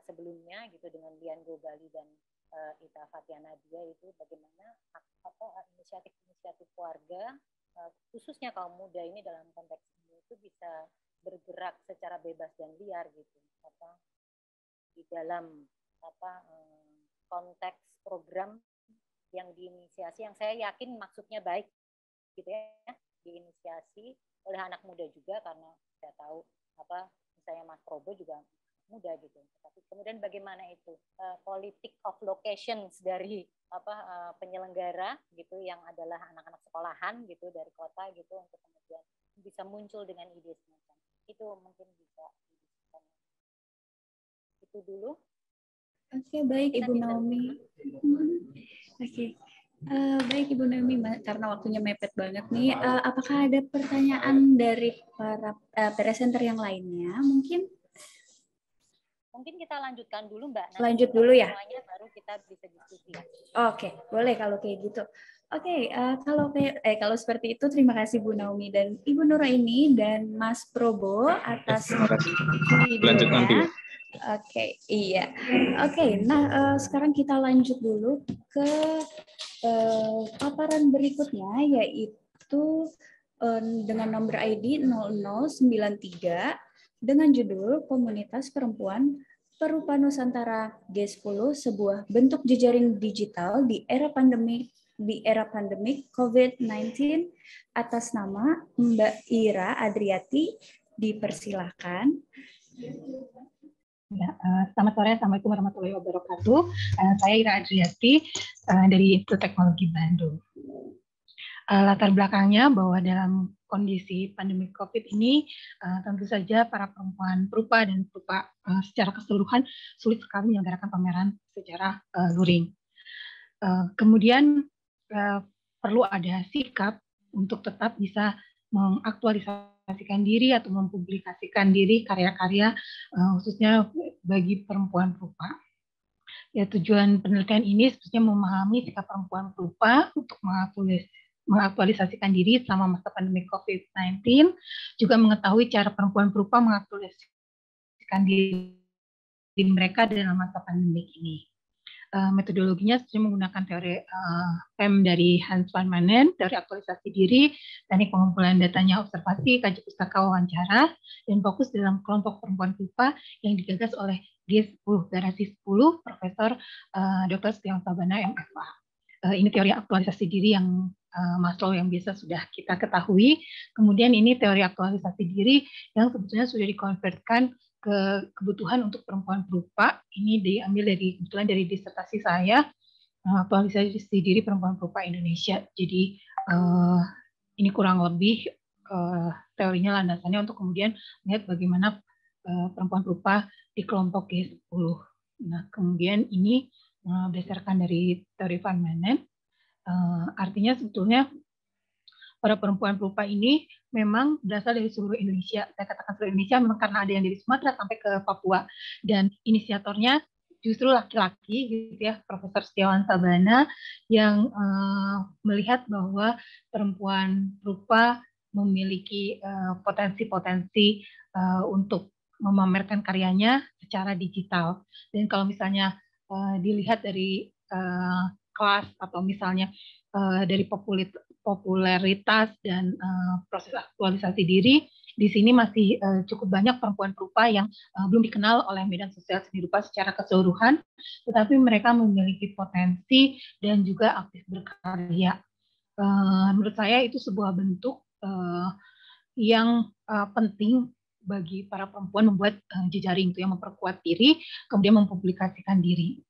sebelumnya gitu dengan Lian Gobali dan Ita Fatia Nadia, itu bagaimana inisiatif warga khususnya kaum muda ini dalam konteks ini itu bisa bergerak secara bebas dan liar gitu di dalam konteks program yang diinisiasi, yang saya yakin maksudnya baik gitu ya, diinisiasi oleh anak muda juga, karena saya tahu misalnya Mas Probo juga muda gitu. Tapi kemudian bagaimana itu politik of locations dari penyelenggara gitu yang adalah anak-anak sekolahan gitu dari kota gitu, untuk kemudian bisa muncul dengan ide semacam itu. Mungkin bisa itu dulu. Oke, baik Ibu Naomi. Oke. Baik Ibu Naomi, karena waktunya mepet banget nih, apakah ada pertanyaan dari para presenter yang lainnya? Mungkin kita lanjutkan dulu Mbak. Lanjut dulu ya. Semuanya baru kita bisa diskusi ya. Oke, boleh kalau kayak gitu. Oke, kalau seperti itu terima kasih Bu Naomi dan Ibu Nuraini dan Mas Probo atas videonya. Oke, iya. Oke, nah sekarang kita lanjut dulu ke paparan berikutnya, yaitu dengan nomor ID 0093 dengan judul Komunitas Perempuan Perupa Nusantara G10, sebuah bentuk jejaring digital di era pandemik COVID-19, atas nama Mbak Ira Adriati. Dipersilahkan. Ya, selamat sore, Assalamualaikum warahmatullahi wabarakatuh. Saya Ira Adriati dari Institut Teknologi Bandung. Latar belakangnya bahwa dalam kondisi pandemi COVID ini, tentu saja para perempuan perupa dan perupa secara keseluruhan sulit sekali menyelenggarakan pameran secara luring. Kemudian perlu ada sikap untuk tetap bisa mengaktualisasikan diri atau mempublikasikan diri karya-karya khususnya bagi perempuan perupa. Ya, tujuan penelitian ini sebetulnya memahami sikap perempuan perupa untuk mengaktualisasikan diri selama masa pandemi COVID-19, juga mengetahui cara perempuan perupa mengaktualisasikan diri mereka dalam masa pandemi ini. Metodologinya sebenarnya menggunakan teori PEM dari Hans van Manen, teori aktualisasi diri, teknik pengumpulan datanya observasi, kaji pustaka, wawancara, dan fokus dalam kelompok perempuan perupa yang digagas oleh G10, Garasi 10, Profesor Dr. Setiawan Sabana, MFA. Ini teori aktualisasi diri yang Maslow yang biasa sudah kita ketahui. Kemudian ini teori aktualisasi diri yang sebetulnya sudah dikonvertkan ke kebutuhan untuk perempuan perupa. Ini diambil kebetulan dari disertasi saya, aktualisasi diri perempuan perupa Indonesia. Jadi ini kurang lebih teorinya, landasannya untuk kemudian melihat bagaimana perempuan perupa di kelompok G10. Nah, kemudian ini berdasarkan dari teori Van Manen, artinya sebetulnya para perempuan perupa ini memang berasal dari seluruh Indonesia. Saya katakan seluruh Indonesia memang karena ada yang dari Sumatera sampai ke Papua. Dan inisiatornya justru laki-laki, gitu ya, Profesor Setiawan Sabana, yang melihat bahwa perempuan perupa memiliki potensi-potensi untuk memamerkan karyanya secara digital. Dan kalau misalnya dilihat dari kelas atau misalnya dari popularitas dan proses aktualisasi diri, di sini masih cukup banyak perempuan perupa yang belum dikenal oleh medan sosial seni rupa secara keseluruhan, tetapi mereka memiliki potensi dan juga aktif berkarya. Menurut saya itu sebuah bentuk yang penting bagi para perempuan membuat jejaring, itu yang memperkuat diri, kemudian mempublikasikan diri.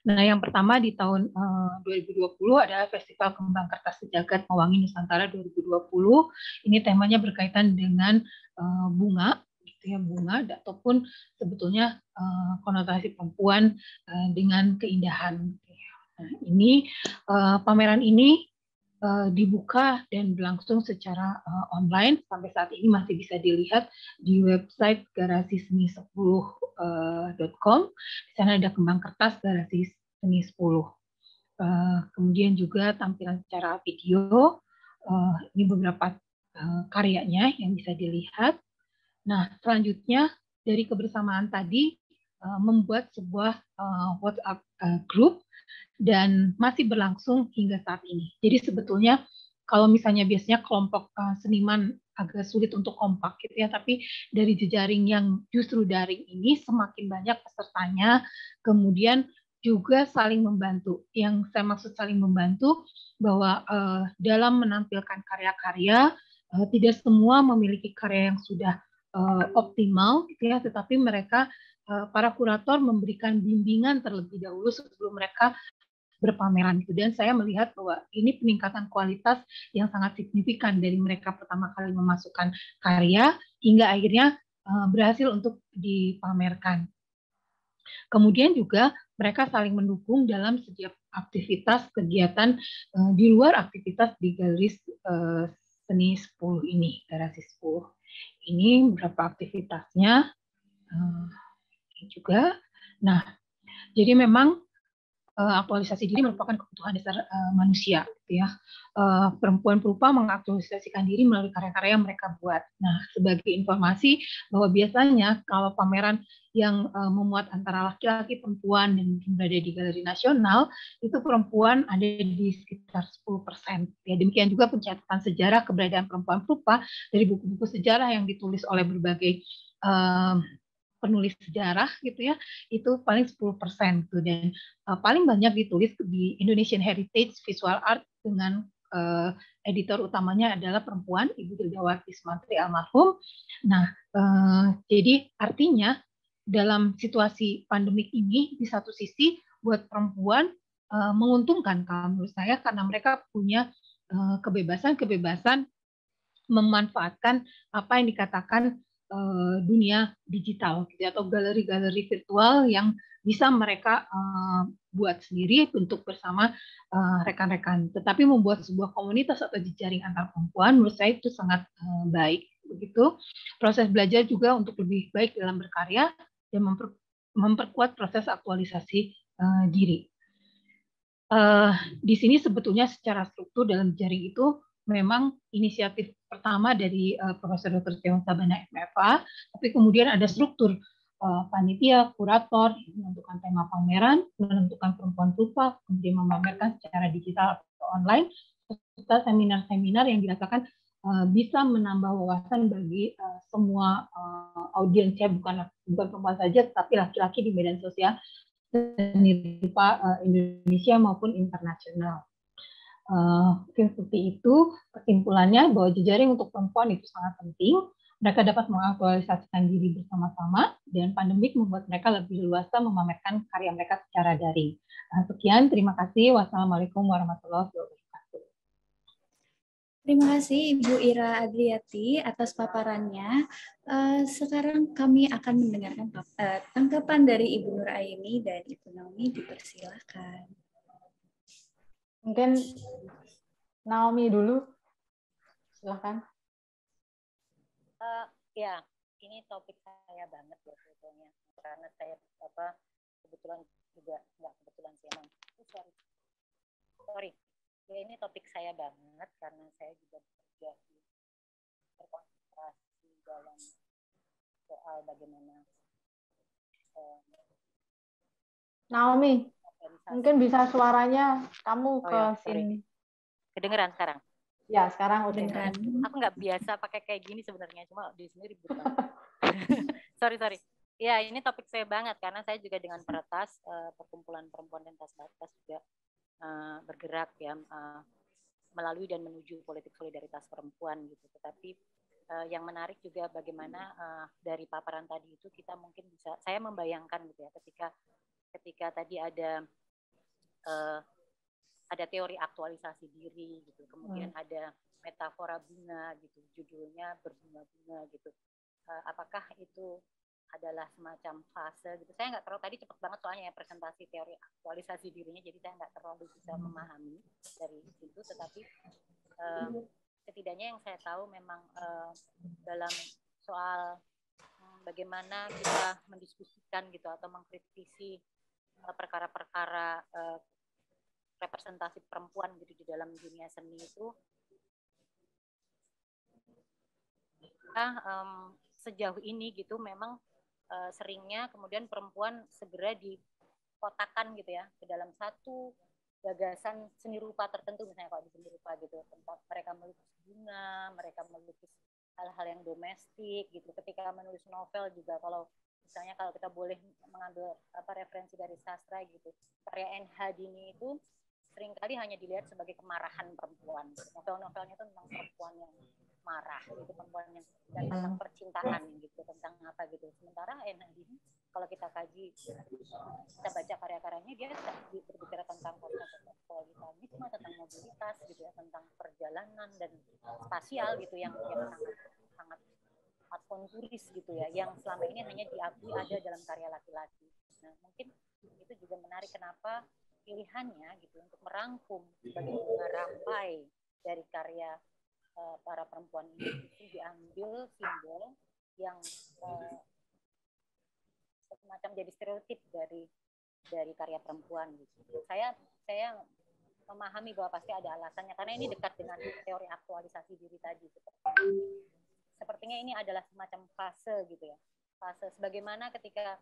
Nah, yang pertama di tahun 2020 adalah Festival Kembang Kertas Sejagat Mewangi Nusantara 2020. Ini temanya berkaitan dengan bunga, gitu ya, bunga, ataupun sebetulnya konotasi perempuan dengan keindahan. Nah, ini pameran ini dibuka dan berlangsung secara online. Sampai saat ini masih bisa dilihat di website garasi1010.com. Di sana ada kembang kertas Garasi Seni 10. Kemudian juga tampilan secara video. Ini beberapa karyanya yang bisa dilihat. Nah, selanjutnya dari kebersamaan tadi membuat sebuah WhatsApp group dan masih berlangsung hingga saat ini. Jadi sebetulnya kalau misalnya biasanya kelompok seniman agak sulit untuk kompak gitu ya, tapi dari jejaring yang justru daring ini semakin banyak pesertanya, kemudian juga saling membantu. Yang saya maksud saling membantu bahwa dalam menampilkan karya-karya tidak semua memiliki karya yang sudah optimal gitu ya, tetapi mereka para kurator memberikan bimbingan terlebih dahulu sebelum mereka berpameran itu. Dan saya melihat bahwa ini peningkatan kualitas yang sangat signifikan dari mereka pertama kali memasukkan karya hingga akhirnya berhasil untuk dipamerkan. Kemudian juga mereka saling mendukung dalam setiap aktivitas kegiatan di luar aktivitas di Galeri Seni 10 ini, Garasi 10. Ini beberapa aktivitasnya juga. Nah, jadi memang aktualisasi diri merupakan kebutuhan dasar manusia, gitu ya. Perempuan perupa mengaktualisasikan diri melalui karya-karya yang mereka buat. Nah, sebagai informasi bahwa biasanya kalau pameran yang memuat antara laki-laki, perempuan, dan mungkin berada di galeri nasional, itu perempuan ada di sekitar 10%. Ya, demikian juga pencatatan sejarah keberadaan perempuan perupa dari buku-buku sejarah yang ditulis oleh berbagai penulis sejarah gitu ya, itu paling 10% tuh. Dan paling banyak ditulis di Indonesian Heritage Visual Art dengan editor utamanya adalah perempuan, Ibu Dildawati Sumantri almarhum. Nah, jadi artinya dalam situasi pandemik ini di satu sisi buat perempuan menguntungkan kalau menurut saya, karena mereka punya kebebasan memanfaatkan apa yang dikatakan dunia digital gitu, atau galeri-galeri virtual yang bisa mereka buat sendiri bentuk bersama rekan-rekan. Tetapi membuat sebuah komunitas atau jejaring antar perempuan menurut saya itu sangat baik begitu. Proses belajar juga untuk lebih baik dalam berkarya dan memperkuat proses aktualisasi diri. Di sini sebetulnya secara struktur dalam jejaring itu memang inisiatif pertama dari Profesor Dr. Setiawan Sabana MFA, tapi kemudian ada struktur panitia, kurator, menentukan tema pameran, menentukan perempuan perupa, kemudian memamerkan secara digital atau online, serta seminar-seminar yang dirasakan bisa menambah wawasan bagi semua audiensnya, bukan perempuan saja, tapi laki-laki di medan sosial seni rupa Indonesia maupun internasional. Mungkin seperti itu kesimpulannya, bahwa jejaring untuk perempuan itu sangat penting. Mereka dapat mengaktualisasikan diri bersama-sama, dan pandemik membuat mereka lebih luasa memamerkan karya mereka secara daring. Sekian, terima kasih. Wassalamualaikum warahmatullahi wabarakatuh. Terima kasih Ibu Ira Adriati atas paparannya. Sekarang kami akan mendengarkan tanggapan dari Ibu Nur Aini dan Ibu Naomi, dipersilakan. Mungkin Naomi dulu. Silahkan. Ya, ini topik saya banget ya sebetulnya, karena saya kebetulan juga nggak kebetulan sih emang. Sorry. Ya, ini topik saya banget karena saya juga bekerja di berkonsentrasi dalam soal bagaimana Naomi, mungkin bisa suaranya kamu ke sini. Kedengeran sekarang? Ya, sekarang udah. Aku nggak biasa pakai kayak gini sebenarnya, cuma di sini ribut banget. sorry. Ya, ini topik saya banget karena saya juga dengan Peretas, Perkumpulan Perempuan Lintas Batas juga bergerak ya melalui dan menuju politik solidaritas perempuan gitu. Tetapi yang menarik juga bagaimana dari paparan tadi itu kita mungkin bisa, saya membayangkan gitu ya, ketika tadi ada teori aktualisasi diri gitu, kemudian ada metafora bunga gitu, judulnya berbunga-bunga gitu. Apakah itu adalah semacam fase gitu? Saya nggak terlalu, tadi cepat banget soalnya ya presentasi teori aktualisasi dirinya, jadi saya nggak terlalu bisa memahami dari situ, tetapi setidaknya yang saya tahu memang dalam soal bagaimana kita mendiskusikan gitu atau mengkritisi perkara-perkara representasi perempuan gitu di dalam dunia seni itu, sejauh ini gitu memang seringnya kemudian perempuan segera dikotakan gitu ya ke dalam satu gagasan seni rupa tertentu, misalnya kalau di seni rupa gitu, tentang mereka melukis bunga, mereka melukis hal-hal yang domestik gitu. Ketika menulis novel juga, kalau misalnya kalau kita boleh mengambil referensi dari sastra gitu, karya N.H. Dini itu seringkali hanya dilihat sebagai kemarahan perempuan. Novel-novelnya itu tentang perempuan yang marah, gitu, perempuan yang tentang percintaan gitu, tentang apa gitu. Sementara N.H. Dini kalau kita kaji, kita baca karya-karyanya, dia berbicara tentang seksualitas, cuma tentang mobilitas gitu ya, tentang perjalanan dan spasial gitu yang sangat konturis gitu ya, yang selama ini hanya diakui ada dalam karya laki-laki. Nah, mungkin itu juga menarik kenapa pilihannya gitu untuk merangkum sebagai bunga rampai dari karya para perempuan ini itu diambil simbol yang semacam jadi stereotip dari karya perempuan gitu. Saya memahami bahwa pasti ada alasannya karena ini dekat dengan teori aktualisasi diri tadi. Sepertinya ini adalah semacam fase gitu ya. Fase sebagaimana ketika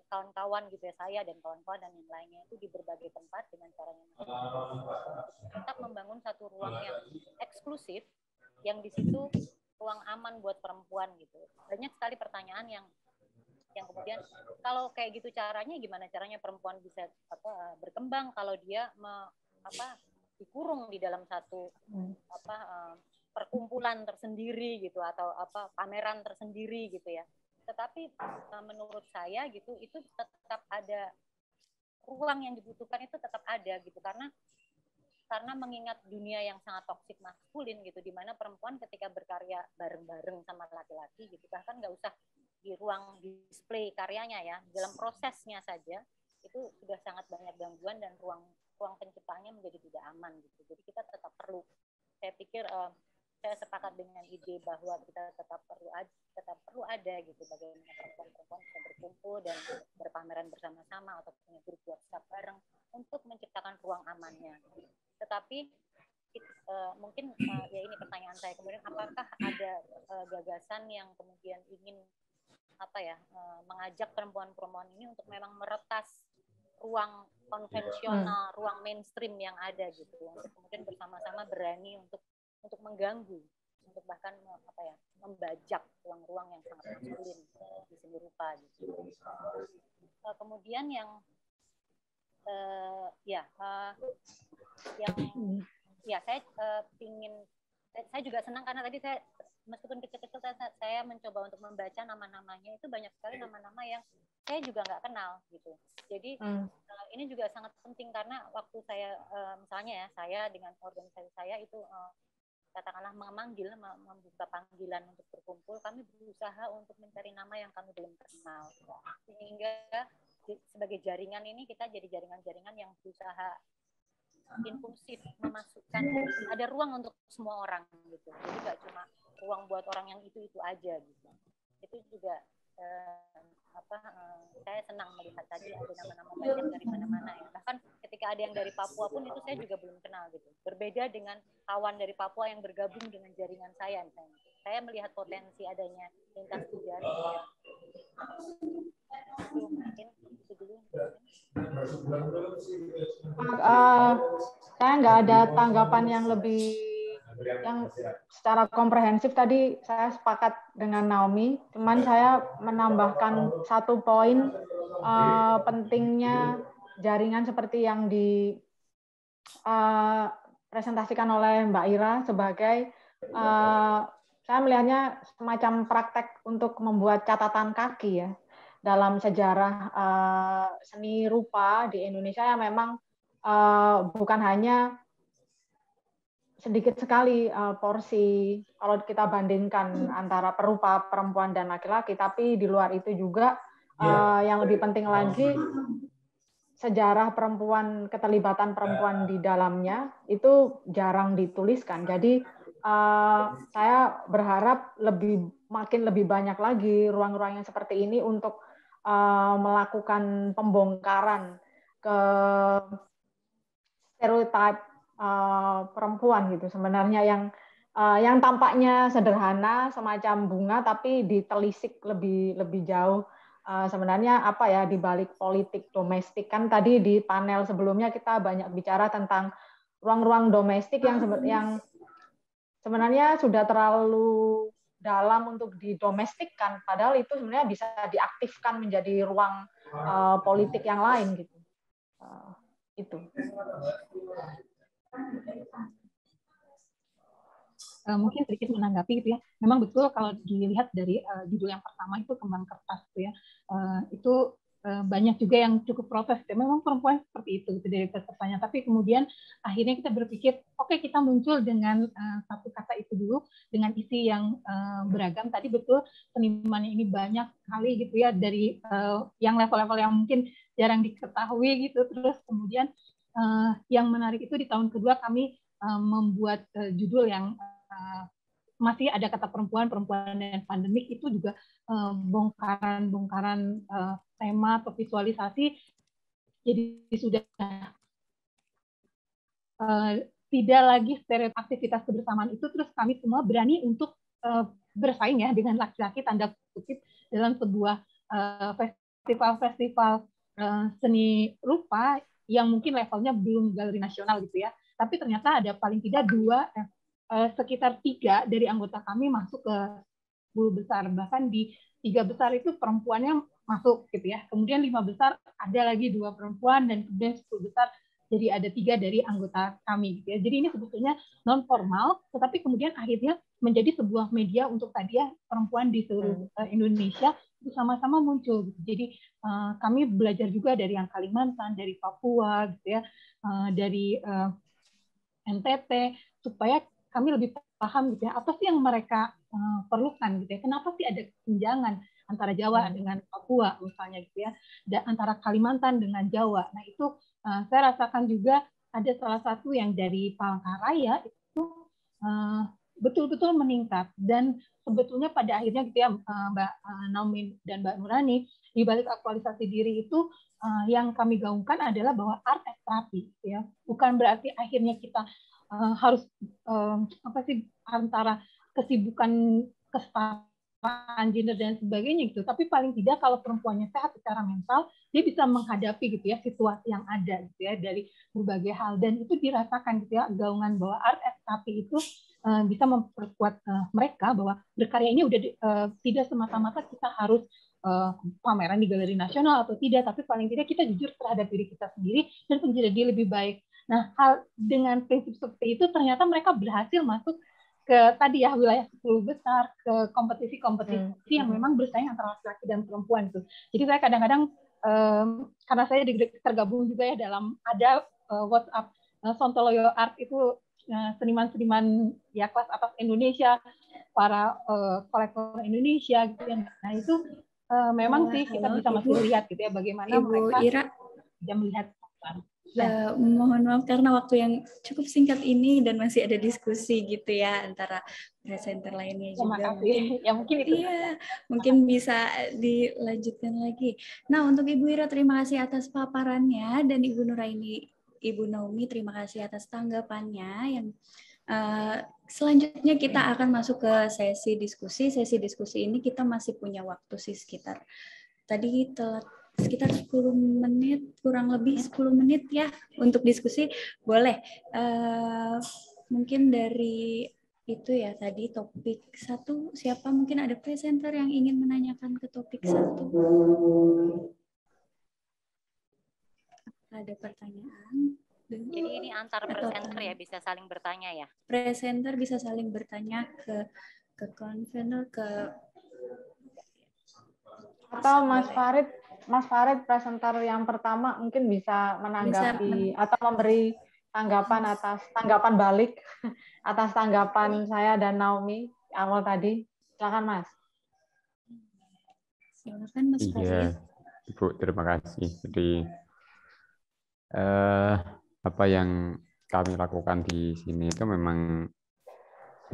kawan-kawan gitu ya, saya dan kawan-kawan dan yang lainnya itu di berbagai tempat dengan caranya tetap membangun satu ruang yang eksklusif, yang di situ ruang aman buat perempuan gitu. Banyak sekali pertanyaan yang kemudian kalau kayak gitu caranya, gimana caranya perempuan bisa berkembang kalau dia dikurung di dalam satu perkumpulan tersendiri gitu, atau pameran tersendiri gitu ya. Tetapi menurut saya gitu, itu tetap ada ruang yang dibutuhkan, itu tetap ada gitu, karena mengingat dunia yang sangat toksik maskulin gitu, di mana perempuan ketika berkarya bareng-bareng sama laki-laki gitu, bahkan nggak usah di ruang display karyanya ya, dalam prosesnya saja itu sudah sangat banyak gangguan dan ruang penciptaannya menjadi tidak aman gitu. Jadi kita tetap perlu, saya pikir saya sepakat dengan ide bahwa kita tetap perlu ada gitu, bagaimana perempuan-perempuan bisa berkumpul dan berpameran bersama-sama atau punya grup WhatsApp bareng untuk menciptakan ruang amannya. Tetapi mungkin ya ini pertanyaan saya kemudian, apakah ada gagasan yang kemudian ingin mengajak perempuan-perempuan ini untuk memang meretas ruang konvensional, ruang mainstream yang ada gitu, untuk kemudian bersama-sama berani untuk mengganggu, untuk bahkan membajak ruang-ruang yang sangat maskulin di seni rupa gitu. Kemudian yang saya saya juga senang karena tadi saya meskipun kecil-kecil saya mencoba untuk membaca nama-namanya, itu banyak sekali nama-nama yang saya juga nggak kenal gitu. Jadi ini juga sangat penting karena waktu saya misalnya ya, saya dengan organisasi saya itu katakanlah membuka panggilan untuk berkumpul, kami berusaha untuk mencari nama yang kami belum kenal, sehingga sebagai jaringan ini kita jadi jaringan-jaringan yang berusaha inklusif, memasukkan, ada ruang untuk semua orang gitu. Jadi nggak cuma ruang buat orang yang itu aja gitu. Itu juga saya senang melihat tadi ada nama-nama banyak dari mana-mana ya. Bahkan ketika ada yang dari Papua pun itu saya juga belum kenal gitu. Berbeda dengan kawan dari Papua yang bergabung dengan jaringan saya misalnya. Saya melihat potensi adanya lintas sejarah. Itu mungkin itu dulu. Saya nggak ada tanggapan yang lebih yang secara komprehensif. Tadi saya sepakat dengan Naomi, cuman saya menambahkan satu poin pentingnya jaringan seperti yang dipresentasikan oleh Mbak Ira sebagai saya melihatnya semacam praktek untuk membuat catatan kaki ya dalam sejarah seni rupa di Indonesia yang memang bukan hanya sedikit sekali porsi kalau kita bandingkan antara perupa perempuan dan laki-laki, tapi di luar itu juga yang lebih penting lagi sejarah perempuan, keterlibatan perempuan di dalamnya itu jarang dituliskan. Jadi saya berharap makin lebih banyak lagi ruang-ruang yang seperti ini untuk melakukan pembongkaran ke stereotip perempuan gitu sebenarnya yang tampaknya sederhana semacam bunga tapi ditelisik lebih jauh sebenarnya apa ya di balik politik domestik. Kan tadi di panel sebelumnya kita banyak bicara tentang ruang-ruang domestik yang sebenarnya sudah terlalu dalam untuk didomestikkan, padahal itu sebenarnya bisa diaktifkan menjadi ruang politik yang lain gitu. Itu. Mungkin sedikit menanggapi gitu ya. Memang betul kalau dilihat dari judul yang pertama itu Kembang Kertas gitu ya. Itu banyak juga yang cukup protes. Ya. Memang perempuan seperti itu gitu, dari pesertanya. Tapi kemudian akhirnya kita berpikir, oke, kita muncul dengan satu kata itu dulu dengan isi yang beragam. Tadi betul senimannya ini banyak sekali gitu ya, dari yang level-level yang mungkin jarang diketahui gitu. Terus kemudian yang menarik itu di tahun kedua kami membuat judul yang masih ada kata perempuan dan pandemik, itu juga bongkaran tema atau visualisasi. Jadi sudah tidak lagi stereotip aktivitas kebersamaan itu, terus kami semua berani untuk bersaing ya dengan laki-laki tanda kutip dalam sebuah festival seni rupa yang mungkin levelnya belum galeri nasional gitu ya. Tapi ternyata ada paling tidak sekitar 3 dari anggota kami masuk ke 10 besar. Bahkan di 3 besar itu perempuannya masuk gitu ya. Kemudian 5 besar ada lagi 2 perempuan, dan kemudian 10 besar jadi ada 3 dari anggota kami gitu ya. Jadi ini sebetulnya non formal, tetapi kemudian akhirnya menjadi sebuah media untuk tadi ya perempuan di seluruh Indonesia itu sama-sama muncul gitu. Jadi kami belajar juga dari yang Kalimantan, dari Papua gitu ya, dari NTT, supaya kami lebih paham gitu ya, apa sih yang mereka perlukan gitu ya. Kenapa sih ada kesenjangan antara Jawa dengan Papua misalnya gitu ya, antara Kalimantan dengan Jawa. Nah itu saya rasakan juga ada salah satu yang dari Palangkaraya itu betul-betul meningkat, dan sebetulnya pada akhirnya gitu ya Mbak Naomi dan Mbak Nurani, di balik aktualisasi diri itu yang kami gaungkan adalah bahwa art as terapi gitu ya. Bukan berarti akhirnya kita harus apa sih antara kesibukan kesetaraan gender dan sebagainya gitu, tapi paling tidak kalau perempuannya sehat secara mental, dia bisa menghadapi gitu ya situasi yang ada gitu ya dari berbagai hal, dan itu dirasakan gitu ya gaungan bahwa art as terapi itu bisa memperkuat mereka bahwa berkarya ini udah tidak semata-mata kita harus pameran di galeri nasional atau tidak, tapi paling tidak kita jujur terhadap diri kita sendiri dan menjadi lebih baik. Nah, hal dengan prinsip seperti itu ternyata mereka berhasil masuk ke tadi ya wilayah 10 besar, ke kompetisi-kompetisi yang memang bersaing antara laki-laki dan perempuan itu. Jadi saya kadang-kadang karena saya tergabung juga ya dalam ada WhatsApp Sontoloyo Art, itu seniman-seniman ya kelas atas Indonesia, para kolektor Indonesia gitu ya. Nah, itu memang sih kita bisa masih lihat gitu ya bagaimana Ibu mereka Ira bisa melihat. Mohon maaf karena waktu yang cukup singkat ini dan masih ada diskusi gitu ya antara presenter lainnya juga. Mungkin itu. Iya, mungkin bisa dilanjutkan lagi. Nah, untuk Ibu Ira terima kasih atas paparannya dan Ibu Nuraini, Ibu Naomi terima kasih atas tanggapannya. Yang selanjutnya kita akan masuk ke sesi diskusi. Sesi diskusi ini kita masih punya waktu sih sekitar sekitar 10 menit, kurang lebih 10 menit ya untuk diskusi. Boleh. Mungkin dari itu ya tadi topik 1, siapa mungkin ada presenter yang ingin menanyakan ke topik 1? Ada pertanyaan? Jadi ini antar presenter ya, bisa saling bertanya ya? Presenter bisa saling bertanya ke convener, atau Mas Farid presenter yang pertama mungkin bisa menanggapi atau memberi tanggapan balik atas tanggapan saya dan Naomi awal tadi. Silakan Mas. Silakan Mas Farid. Iya, Ibu, terima kasih. Jadi apa yang kami lakukan di sini itu memang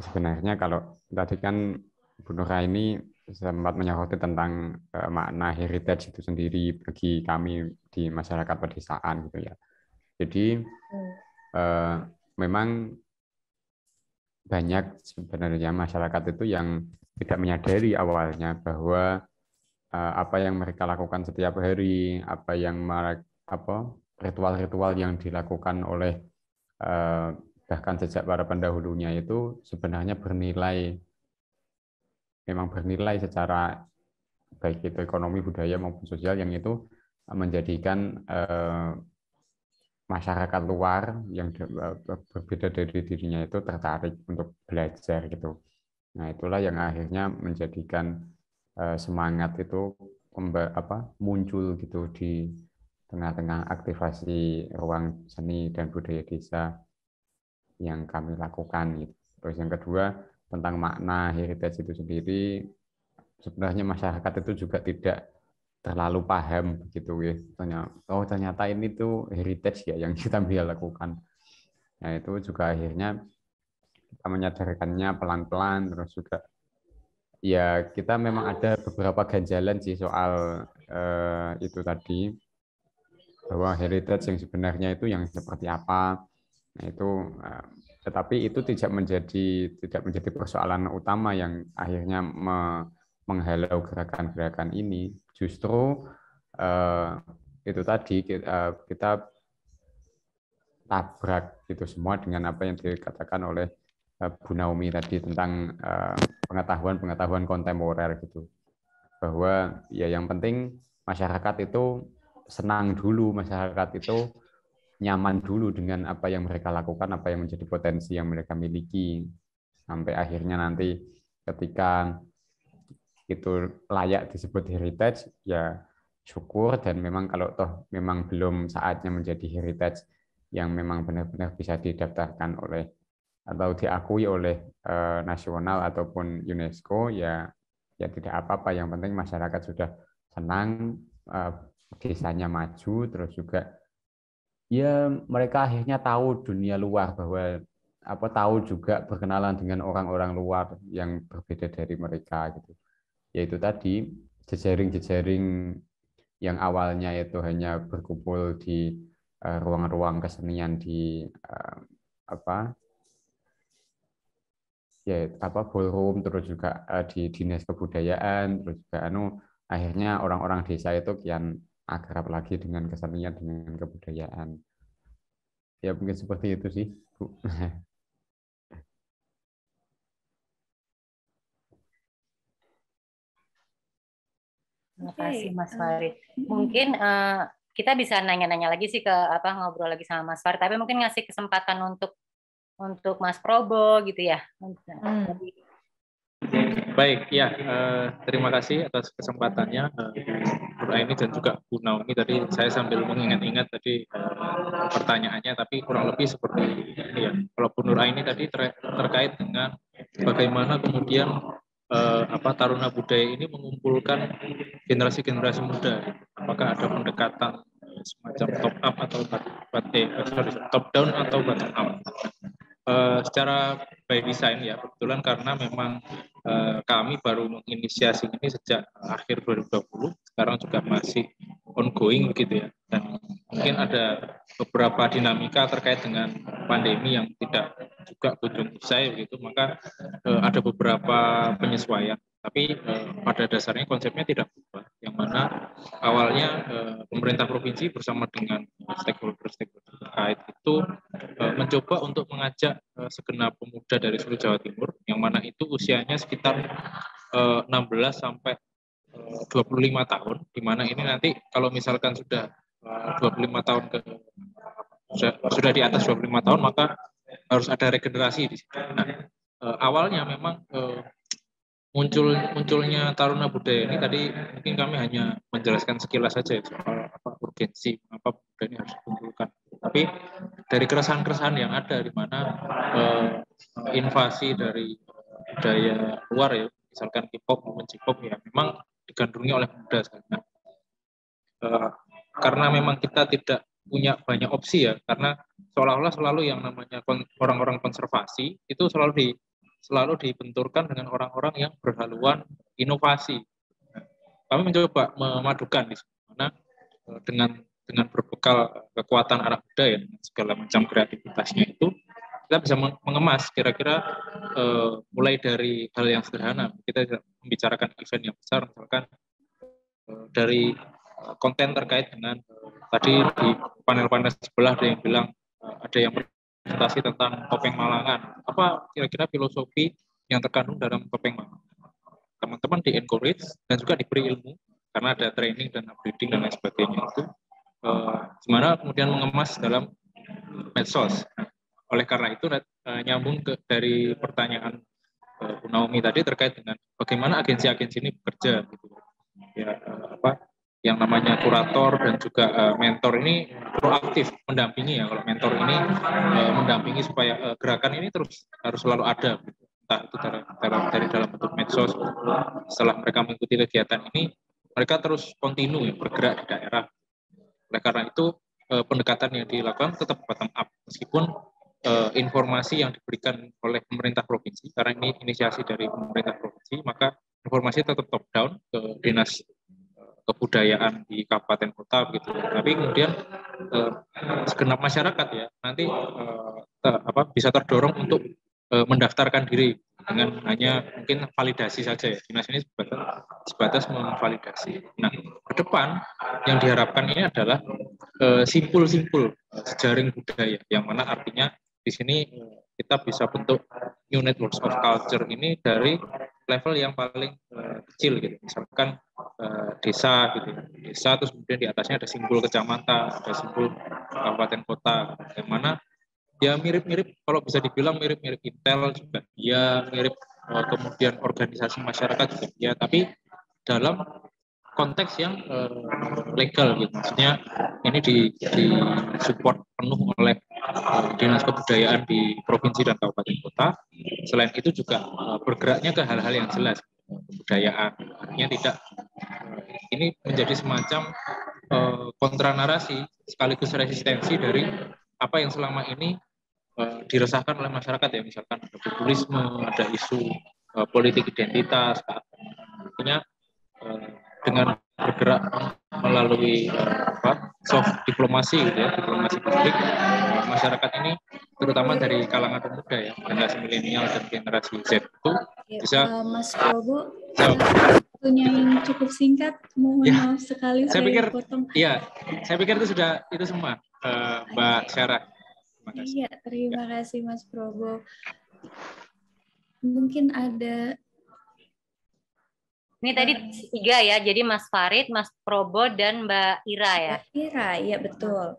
sebenarnya kalau tadi kan Bu Nuraini sempat menyoroti tentang makna heritage itu sendiri bagi kami di masyarakat pedesaan gitu ya. Jadi memang banyak sebenarnya masyarakat itu yang tidak menyadari awalnya bahwa apa yang mereka lakukan setiap hari, apa yang ritual-ritual yang dilakukan oleh bahkan sejak para pendahulunya itu sebenarnya memang bernilai secara baik itu ekonomi, budaya maupun sosial, yang itu menjadikan masyarakat luar yang berbeda dari dirinya itu tertarik untuk belajar gitu. Nah, itulah yang akhirnya menjadikan semangat itu muncul gitu di tengah-tengah aktivasi ruang seni dan budaya desa yang kami lakukan gitu. Terus yang kedua tentang makna heritage itu sendiri, sebenarnya masyarakat itu juga tidak terlalu paham begitu ya. Ternyata ini tuh heritage ya yang kita bisa lakukan. Nah, itu juga akhirnya kita menyadarkannya pelan-pelan. Terus juga ya kita memang ada beberapa ganjalan sih soal itu tadi, bahwa heritage yang sebenarnya itu yang seperti apa. Nah, itu tetapi itu tidak menjadi persoalan utama yang akhirnya menghalau gerakan-gerakan ini. Justru itu tadi kita tabrak itu semua dengan apa yang dikatakan oleh Bu Naomi tadi tentang pengetahuan kontemporer gitu, bahwa ya yang penting masyarakat itu senang dulu, masyarakat itu nyaman dulu dengan apa yang mereka lakukan, apa yang menjadi potensi yang mereka miliki, sampai akhirnya nanti ketika itu layak disebut heritage ya syukur, dan memang kalau toh memang belum saatnya menjadi heritage yang memang benar-benar bisa didaftarkan oleh atau diakui oleh nasional ataupun UNESCO ya tidak apa-apa, yang penting masyarakat sudah senang, desanya maju, terus juga ya mereka akhirnya tahu dunia luar, bahwa tahu juga berkenalan dengan orang-orang luar yang berbeda dari mereka gitu. Yaitu tadi jejaring-jejaring yang awalnya itu hanya berkumpul di ruang-ruang kesenian di ballroom, terus juga di dinas kebudayaan, terus juga akhirnya orang-orang desa itu kian akrab lagi dengan kesenian, dengan kebudayaan. Ya mungkin seperti itu sih, Bu. Terima kasih Mas Farid. Mungkin kita bisa nanya-nanya lagi sih ngobrol lagi sama Mas Farid, tapi mungkin ngasih kesempatan untuk Mas Probo gitu ya. Baik, ya terima kasih atas kesempatannya Bu Nuraini dan juga Bu Naomi. Tadi saya sambil mengingat-ingat tadi pertanyaannya, tapi kurang lebih seperti ini ya. Kalau Bu Nuraini tadi terkait dengan bagaimana kemudian Taruna Budaya ini mengumpulkan generasi-generasi muda. Apakah ada pendekatan semacam top up atau top down atau bottom up. Secara by design ya, kebetulan karena memang kami baru menginisiasi ini sejak akhir 2020, sekarang juga masih ongoing begitu ya, dan mungkin ada beberapa dinamika terkait dengan pandemi yang tidak juga kunjung usai begitu, maka ada beberapa penyesuaian. Tapi pada dasarnya konsepnya tidak berubah, yang mana awalnya pemerintah provinsi bersama dengan stakeholder terkait itu mencoba untuk mengajak segenap pemuda dari seluruh Jawa Timur, yang mana itu usianya sekitar 16 sampai 25 tahun, di mana ini nanti kalau misalkan sudah 25 tahun sudah di atas 25 tahun, maka harus ada regenerasi di situ. Nah, awalnya memang munculnya Taruna Budaya ini tadi mungkin kami hanya menjelaskan sekilas saja ya, soal apa urgensi apa budaya ini harus dikumpulkan. Tapi dari keresahan-keresahan yang ada di mana invasi dari budaya luar ya, misalkan K-pop maupun J-pop ya, memang digandrungi oleh muda sekarang. Karena memang kita tidak punya banyak opsi ya, karena seolah-olah selalu yang namanya orang-orang konservasi itu selalu dibenturkan dengan orang-orang yang berhaluan inovasi. Kami mencoba memadukan di sana dengan berbekal kekuatan anak muda ya, dengan segala macam kreativitasnya itu, kita bisa mengemas kira-kira mulai dari hal yang sederhana. Kita membicarakan event yang besar, misalkan dari konten terkait dengan tadi di panel-panel sebelah ada yang bilang ada yang presentasi tentang topeng Malangan. Apa kira-kira filosofi yang terkandung dalam topeng Malangan? Teman-teman di-encourage dan juga diberi ilmu karena ada training dan upgrading dan lain sebagainya itu. Gimana kemudian mengemas dalam medsos. Oleh karena itu nyambung dari pertanyaan Bu Naomi tadi terkait dengan bagaimana agensi-agensi ini bekerja gitu. Ya, yang namanya kurator dan juga mentor ini proaktif mendampingi ya. Kalau mentor ini mendampingi supaya gerakan ini terus harus selalu ada, entah itu dari dalam bentuk medsos. Setelah mereka mengikuti kegiatan ini, mereka terus kontinu ya, bergerak di daerah. Oleh karena itu pendekatan yang dilakukan tetap bottom up, meskipun informasi yang diberikan oleh pemerintah provinsi, karena ini inisiasi dari pemerintah provinsi, maka informasi tetap top down ke dinas kebudayaan di kabupaten kota begitu. Tapi kemudian segenap masyarakat ya nanti bisa terdorong untuk mendaftarkan diri dengan hanya mungkin validasi saja ya. Dinas ini sebatas memvalidasi. Nah, ke depan yang diharapkan ini adalah simpul-simpul jejaring budaya, yang mana artinya di sini kita bisa bentuk new networks of culture ini dari level yang paling kecil gitu. Misalkan desa gitu. Desa terus kemudian di atasnya ada simbol kecamatan, ada simbol kabupaten kota, yang mana ya mirip-mirip, kalau bisa dibilang mirip-mirip Intel juga ya, mirip kemudian organisasi masyarakat juga ya, tapi dalam konteks yang legal gitu. Maksudnya ini di support penuh oleh dinas kebudayaan di provinsi dan kabupaten kota. Selain itu juga bergeraknya ke hal-hal yang jelas kebudayaan. Artinya tidak ini menjadi semacam kontra narasi sekaligus resistensi dari apa yang selama ini diresahkan oleh masyarakat ya, misalkan ada populisme, ada isu politik identitas. Artinya dengan bergerak melalui soft diplomasi gitu ya, diplomasi publik, masyarakat ini terutama dari kalangan pemuda ya, generasi milenial dan generasi Z itu bisa Mas Probo, waktunya yang cukup singkat, mohon maaf sekali saya pikir potong. Iya, saya pikir itu semua Mbak Syarah. Iya, terima kasih Mas Probo. Mungkin ada. Ini tadi 3 ya, jadi Mas Farid, Mas Probo, dan Mbak Ira ya? Mbak Ira, iya betul.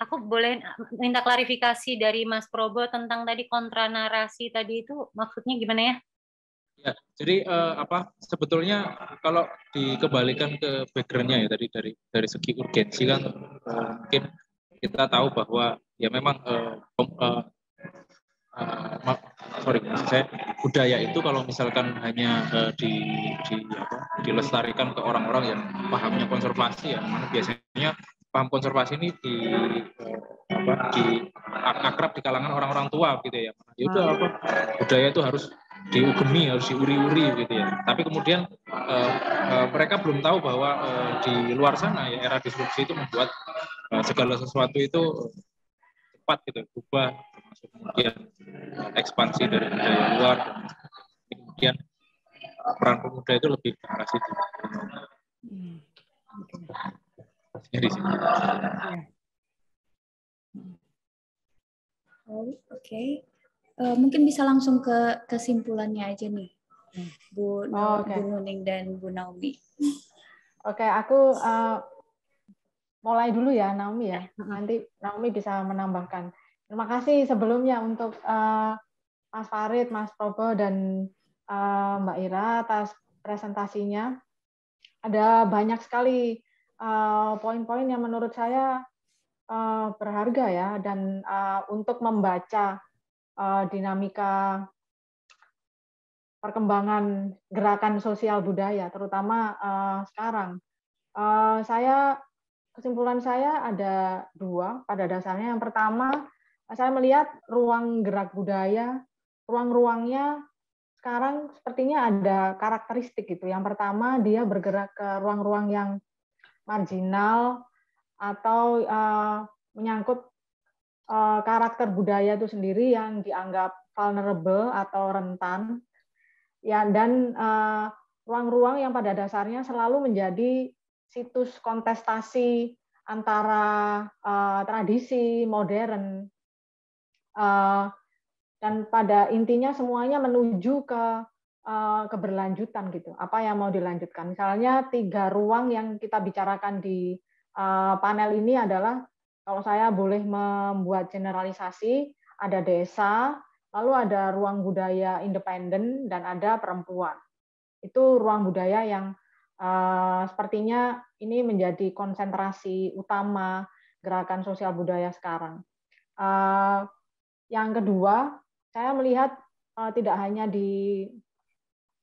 Aku boleh minta klarifikasi dari Mas Probo tentang tadi kontra narasi tadi itu maksudnya gimana ya? Ya, jadi sebetulnya kalau dikembalikan ke background-nya ya tadi dari segi urgensi kan mungkin kita tahu bahwa ya memang maksud saya budaya itu kalau misalkan hanya dilestarikan ke orang-orang yang pahamnya konservasi ya, biasanya paham konservasi ini akrab di kalangan orang-orang tua gitu ya. Ya udah budaya itu harus diugemi, harus diuri-uri gitu ya. Tapi kemudian mereka belum tahu bahwa di luar sana ya era disrupsi itu membuat segala sesuatu itu cepat gitu, berubah, termasuk kemudian ekspansi dari budaya luar, dan kemudian peran pemuda itu lebih ke arah situ. Jadi sini. Oke. Mungkin bisa langsung ke kesimpulannya aja nih, Bu Nuning dan Bu Naomi. Oke, aku mulai dulu ya, Naomi ya. Nanti Naomi bisa menambahkan. Terima kasih sebelumnya untuk Mas Farid, Mas Probo, dan Mbak Ira atas presentasinya. Ada banyak sekali poin-poin yang menurut saya berharga ya, dan untuk membaca dinamika perkembangan gerakan sosial budaya, terutama sekarang. Kesimpulan saya ada dua pada dasarnya. Yang pertama, saya melihat ruang gerak budaya, ruang-ruangnya sekarang sepertinya ada karakteristik gitu. Yang pertama, dia bergerak ke ruang-ruang yang marginal atau menyangkut karakter budaya itu sendiri yang dianggap vulnerable atau rentan, ya, dan ruang-ruang yang pada dasarnya selalu menjadi situs kontestasi antara tradisi modern, dan pada intinya semuanya menuju ke keberlanjutan gitu. Apa yang mau dilanjutkan? Misalnya 3 ruang yang kita bicarakan di panel ini adalah, kalau saya boleh membuat generalisasi, ada desa, lalu ada ruang budaya independen, dan ada perempuan. Itu ruang budaya yang sepertinya ini menjadi konsentrasi utama gerakan sosial budaya sekarang. Yang kedua, saya melihat tidak hanya di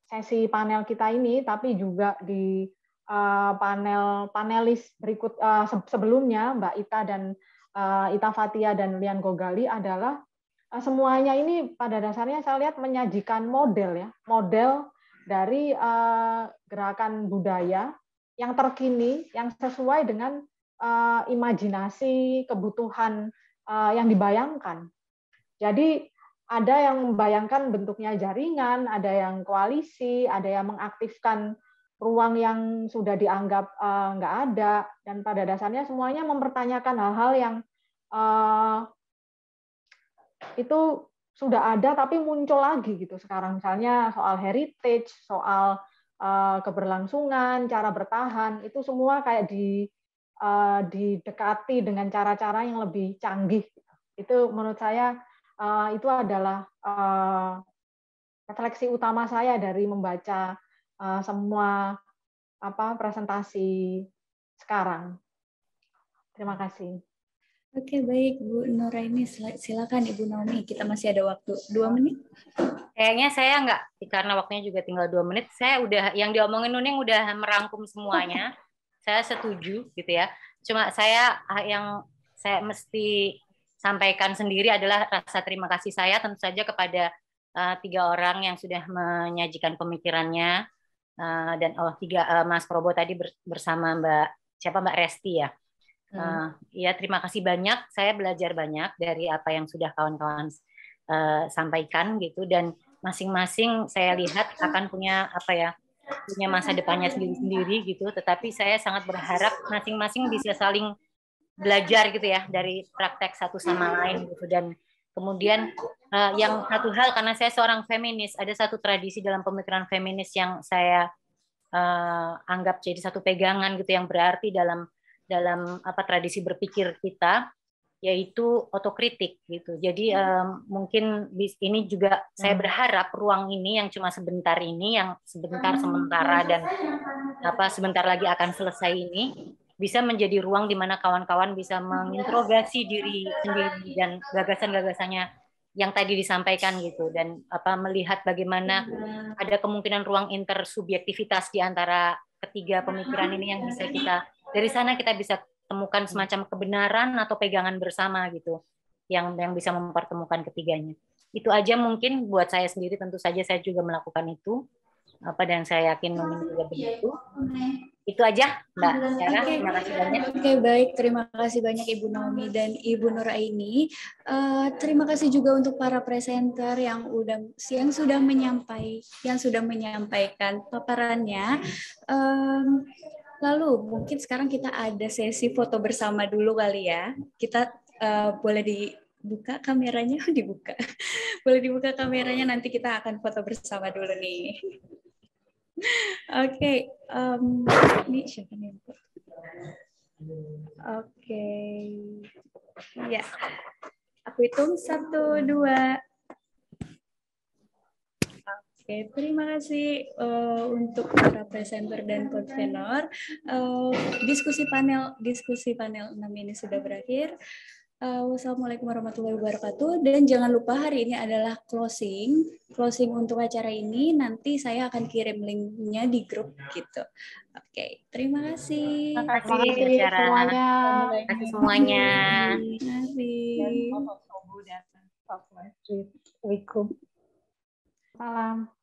sesi panel kita ini, tapi juga di panelis berikut sebelumnya, Mbak Ita dan Ita Fathia dan Lian Gogali, adalah semuanya ini pada dasarnya saya lihat menyajikan model ya, model dari gerakan budaya yang terkini, yang sesuai dengan imajinasi, kebutuhan yang dibayangkan. Jadi ada yang membayangkan bentuknya jaringan, ada yang koalisi, ada yang mengaktifkan ruang yang sudah dianggap nggak ada, dan pada dasarnya semuanya mempertanyakan hal-hal yang itu sudah ada tapi muncul lagi gitu sekarang. Misalnya soal heritage, soal keberlangsungan, cara bertahan, itu semua kayak didekati dengan cara-cara yang lebih canggih. Itu menurut saya itu adalah refleksi utama saya dari membaca semua presentasi sekarang. Terima kasih. Oke, baik Bu Nuraini, silakan Ibu Naomi, kita masih ada waktu 2 menit. Kayaknya saya enggak, karena waktunya juga tinggal 2 menit. Saya udah, yang diomongin Nuning udah merangkum semuanya. Saya setuju gitu ya. Cuma yang saya mesti sampaikan sendiri adalah rasa terima kasih saya tentu saja kepada 3 orang yang sudah menyajikan pemikirannya, dan Mas Probo tadi bersama Mbak Resti ya. Ya, terima kasih banyak. Saya belajar banyak dari apa yang sudah kawan-kawan sampaikan gitu, dan masing-masing saya lihat akan punya masa depannya sendiri-sendiri gitu. Tetapi saya sangat berharap masing-masing bisa saling belajar gitu ya dari praktek satu sama lain gitu. Dan kemudian yang satu hal, karena saya seorang feminis, ada satu tradisi dalam pemikiran feminis yang saya anggap jadi satu pegangan gitu, yang berarti dalam tradisi berpikir kita, yaitu otokritik gitu. Jadi mungkin ini juga saya berharap ruang ini yang cuma sebentar ini, yang sementara dan sebentar lagi akan selesai ini, bisa menjadi ruang di mana kawan-kawan bisa menginterogasi diri sendiri dan gagasan-gagasannya yang tadi disampaikan gitu, dan melihat bagaimana ada kemungkinan ruang intersubjektivitas di antara ketiga pemikiran ini yang bisa kita, dari sana kita bisa temukan semacam kebenaran atau pegangan bersama gitu yang bisa mempertemukan ketiganya. Itu aja mungkin buat saya sendiri, tentu saja saya juga melakukan itu. Dan saya yakin Nuning juga begitu. Itu aja, Mbak Sarah. Terima kasih banyak. Oke, baik. Terima kasih banyak Ibu Naomi dan Ibu Nuraini. Terima kasih juga untuk para presenter yang sudah menyampaikan paparannya. Lalu mungkin sekarang kita ada sesi foto bersama dulu kali ya. Kita boleh dibuka kameranya, dibuka. Boleh dibuka kameranya, nanti kita akan foto bersama dulu nih. Oke, ini siapa nih? Oke, ya, aku hitung 1, 2. Oke, terima kasih untuk para presenter dan konvenor. Diskusi panel 6 ini sudah berakhir. Wassalamualaikum warahmatullahi wabarakatuh. Dan jangan lupa hari ini adalah closing untuk acara ini. Nanti saya akan kirim linknya di grup gitu. Oke, terima kasih. Terima kasih semuanya. Terima kasih semuanya. Terima kasih. Salam.